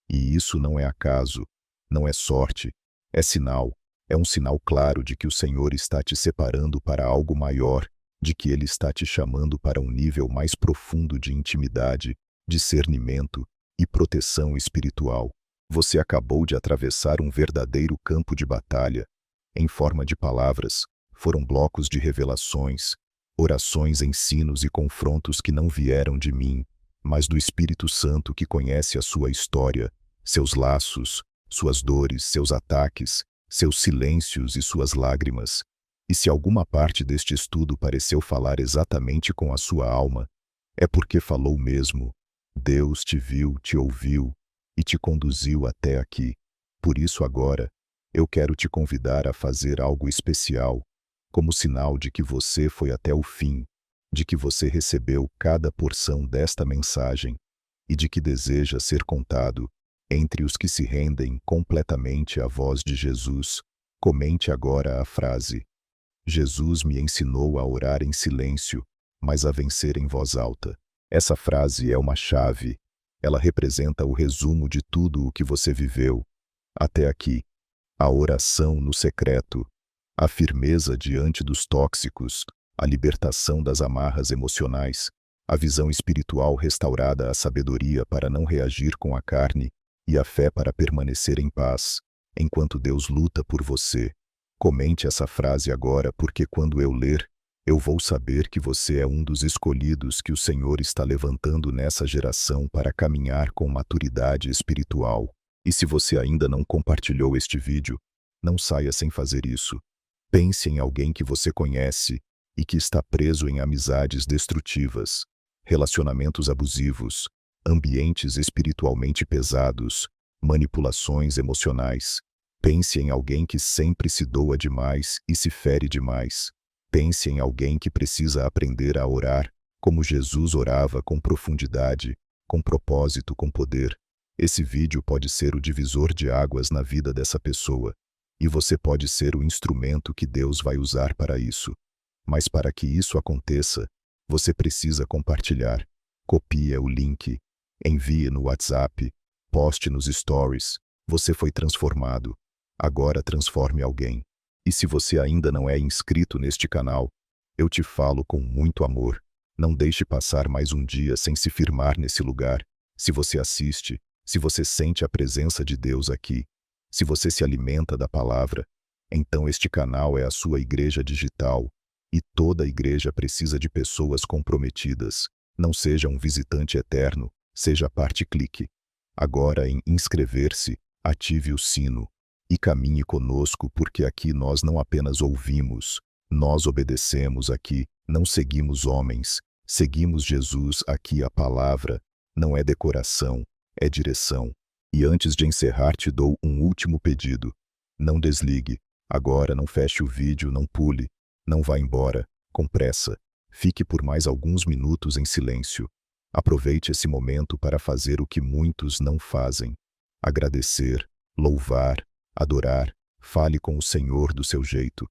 E isso não é acaso, não é sorte, é sinal. É um sinal claro de que o Senhor está te separando para algo maior, de que Ele está te chamando para um nível mais profundo de intimidade, discernimento e proteção espiritual. Você acabou de atravessar um verdadeiro campo de batalha. Em forma de palavras, foram blocos de revelações, orações, ensinos e confrontos que não vieram de mim, mas do Espírito Santo que conhece a sua história, seus laços, suas dores, seus ataques, seus silêncios e suas lágrimas. E se alguma parte deste estudo pareceu falar exatamente com a sua alma, é porque falou mesmo. Deus te viu, te ouviu e te conduziu até aqui. Por isso agora, eu quero te convidar a fazer algo especial, como sinal de que você foi até o fim, de que você recebeu cada porção desta mensagem e de que deseja ser contado entre os que se rendem completamente à voz de Jesus. Comente agora a frase: Jesus me ensinou a orar em silêncio, mas a vencer em voz alta. Essa frase é uma chave. Ela representa o resumo de tudo o que você viveu até aqui. A oração no secreto, a firmeza diante dos tóxicos, a libertação das amarras emocionais, a visão espiritual restaurada, a sabedoria para não reagir com a carne e a fé para permanecer em paz, enquanto Deus luta por você. Comente essa frase agora, porque quando eu ler, eu vou saber que você é um dos escolhidos que o Senhor está levantando nessa geração para caminhar com maturidade espiritual. E se você ainda não compartilhou este vídeo, não saia sem fazer isso. Pense em alguém que você conhece e que está preso em amizades destrutivas, relacionamentos abusivos, ambientes espiritualmente pesados, manipulações emocionais. Pense em alguém que sempre se doa demais e se fere demais. Pense em alguém que precisa aprender a orar, como Jesus orava, com profundidade, com propósito, com poder. Esse vídeo pode ser o divisor de águas na vida dessa pessoa, e você pode ser o instrumento que Deus vai usar para isso. Mas para que isso aconteça, você precisa compartilhar. Copie o link, envie no WhatsApp, poste nos stories. Você foi transformado. Agora transforme alguém. E se você ainda não é inscrito neste canal, eu te falo com muito amor. Não deixe passar mais um dia sem se firmar nesse lugar. Se você assiste, se você sente a presença de Deus aqui, se você se alimenta da palavra, então este canal é a sua igreja digital. E toda igreja precisa de pessoas comprometidas. Não seja um visitante eterno, seja parte clique. Agora em inscrever-se, ative o sino e caminhe conosco, porque aqui nós não apenas ouvimos, nós obedecemos aqui, não seguimos homens, seguimos Jesus aqui. A palavra não é decoração, é direção. E antes de encerrar te dou um último pedido. Não desligue, agora não feche o vídeo, não pule, não vá embora, com pressa. Fique por mais alguns minutos em silêncio. Aproveite esse momento para fazer o que muitos não fazem. Agradecer, louvar, adorar. Fale com o Senhor do seu jeito.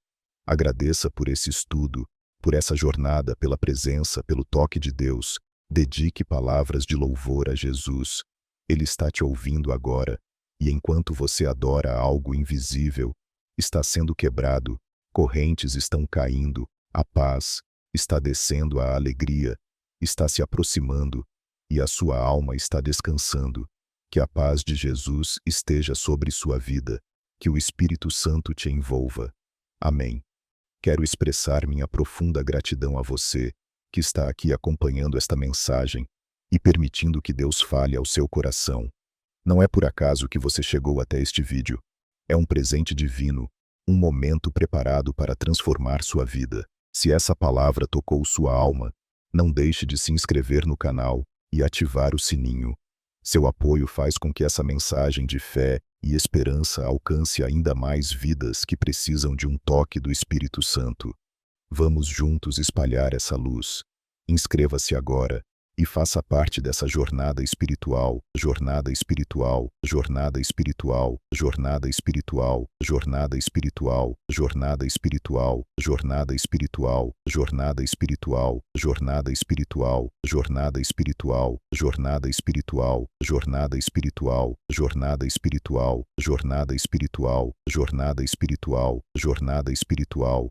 Agradeça por esse estudo, por essa jornada, pela presença, pelo toque de Deus. Dedique palavras de louvor a Jesus. Ele está te ouvindo agora, e enquanto você adora algo invisível, está sendo quebrado, correntes estão caindo, a paz está descendo, a alegria está se aproximando, e a sua alma está descansando. Que a paz de Jesus esteja sobre sua vida, que o Espírito Santo te envolva. Amém. Quero expressar minha profunda gratidão a você, que está aqui acompanhando esta mensagem e permitindo que Deus fale ao seu coração. Não é por acaso que você chegou até este vídeo. É um presente divino, um momento preparado para transformar sua vida. Se essa palavra tocou sua alma, não deixe de se inscrever no canal e ativar o sininho. Seu apoio faz com que essa mensagem de fé e esperança alcance ainda mais vidas que precisam de um toque do Espírito Santo. Vamos juntos espalhar essa luz. Inscreva-se agora e faça parte dessa jornada espiritual, jornada espiritual, jornada espiritual, jornada espiritual, jornada espiritual, jornada espiritual, jornada espiritual, jornada espiritual, jornada espiritual, jornada espiritual, jornada espiritual, jornada espiritual, jornada espiritual, jornada espiritual, jornada espiritual, jornada espiritual,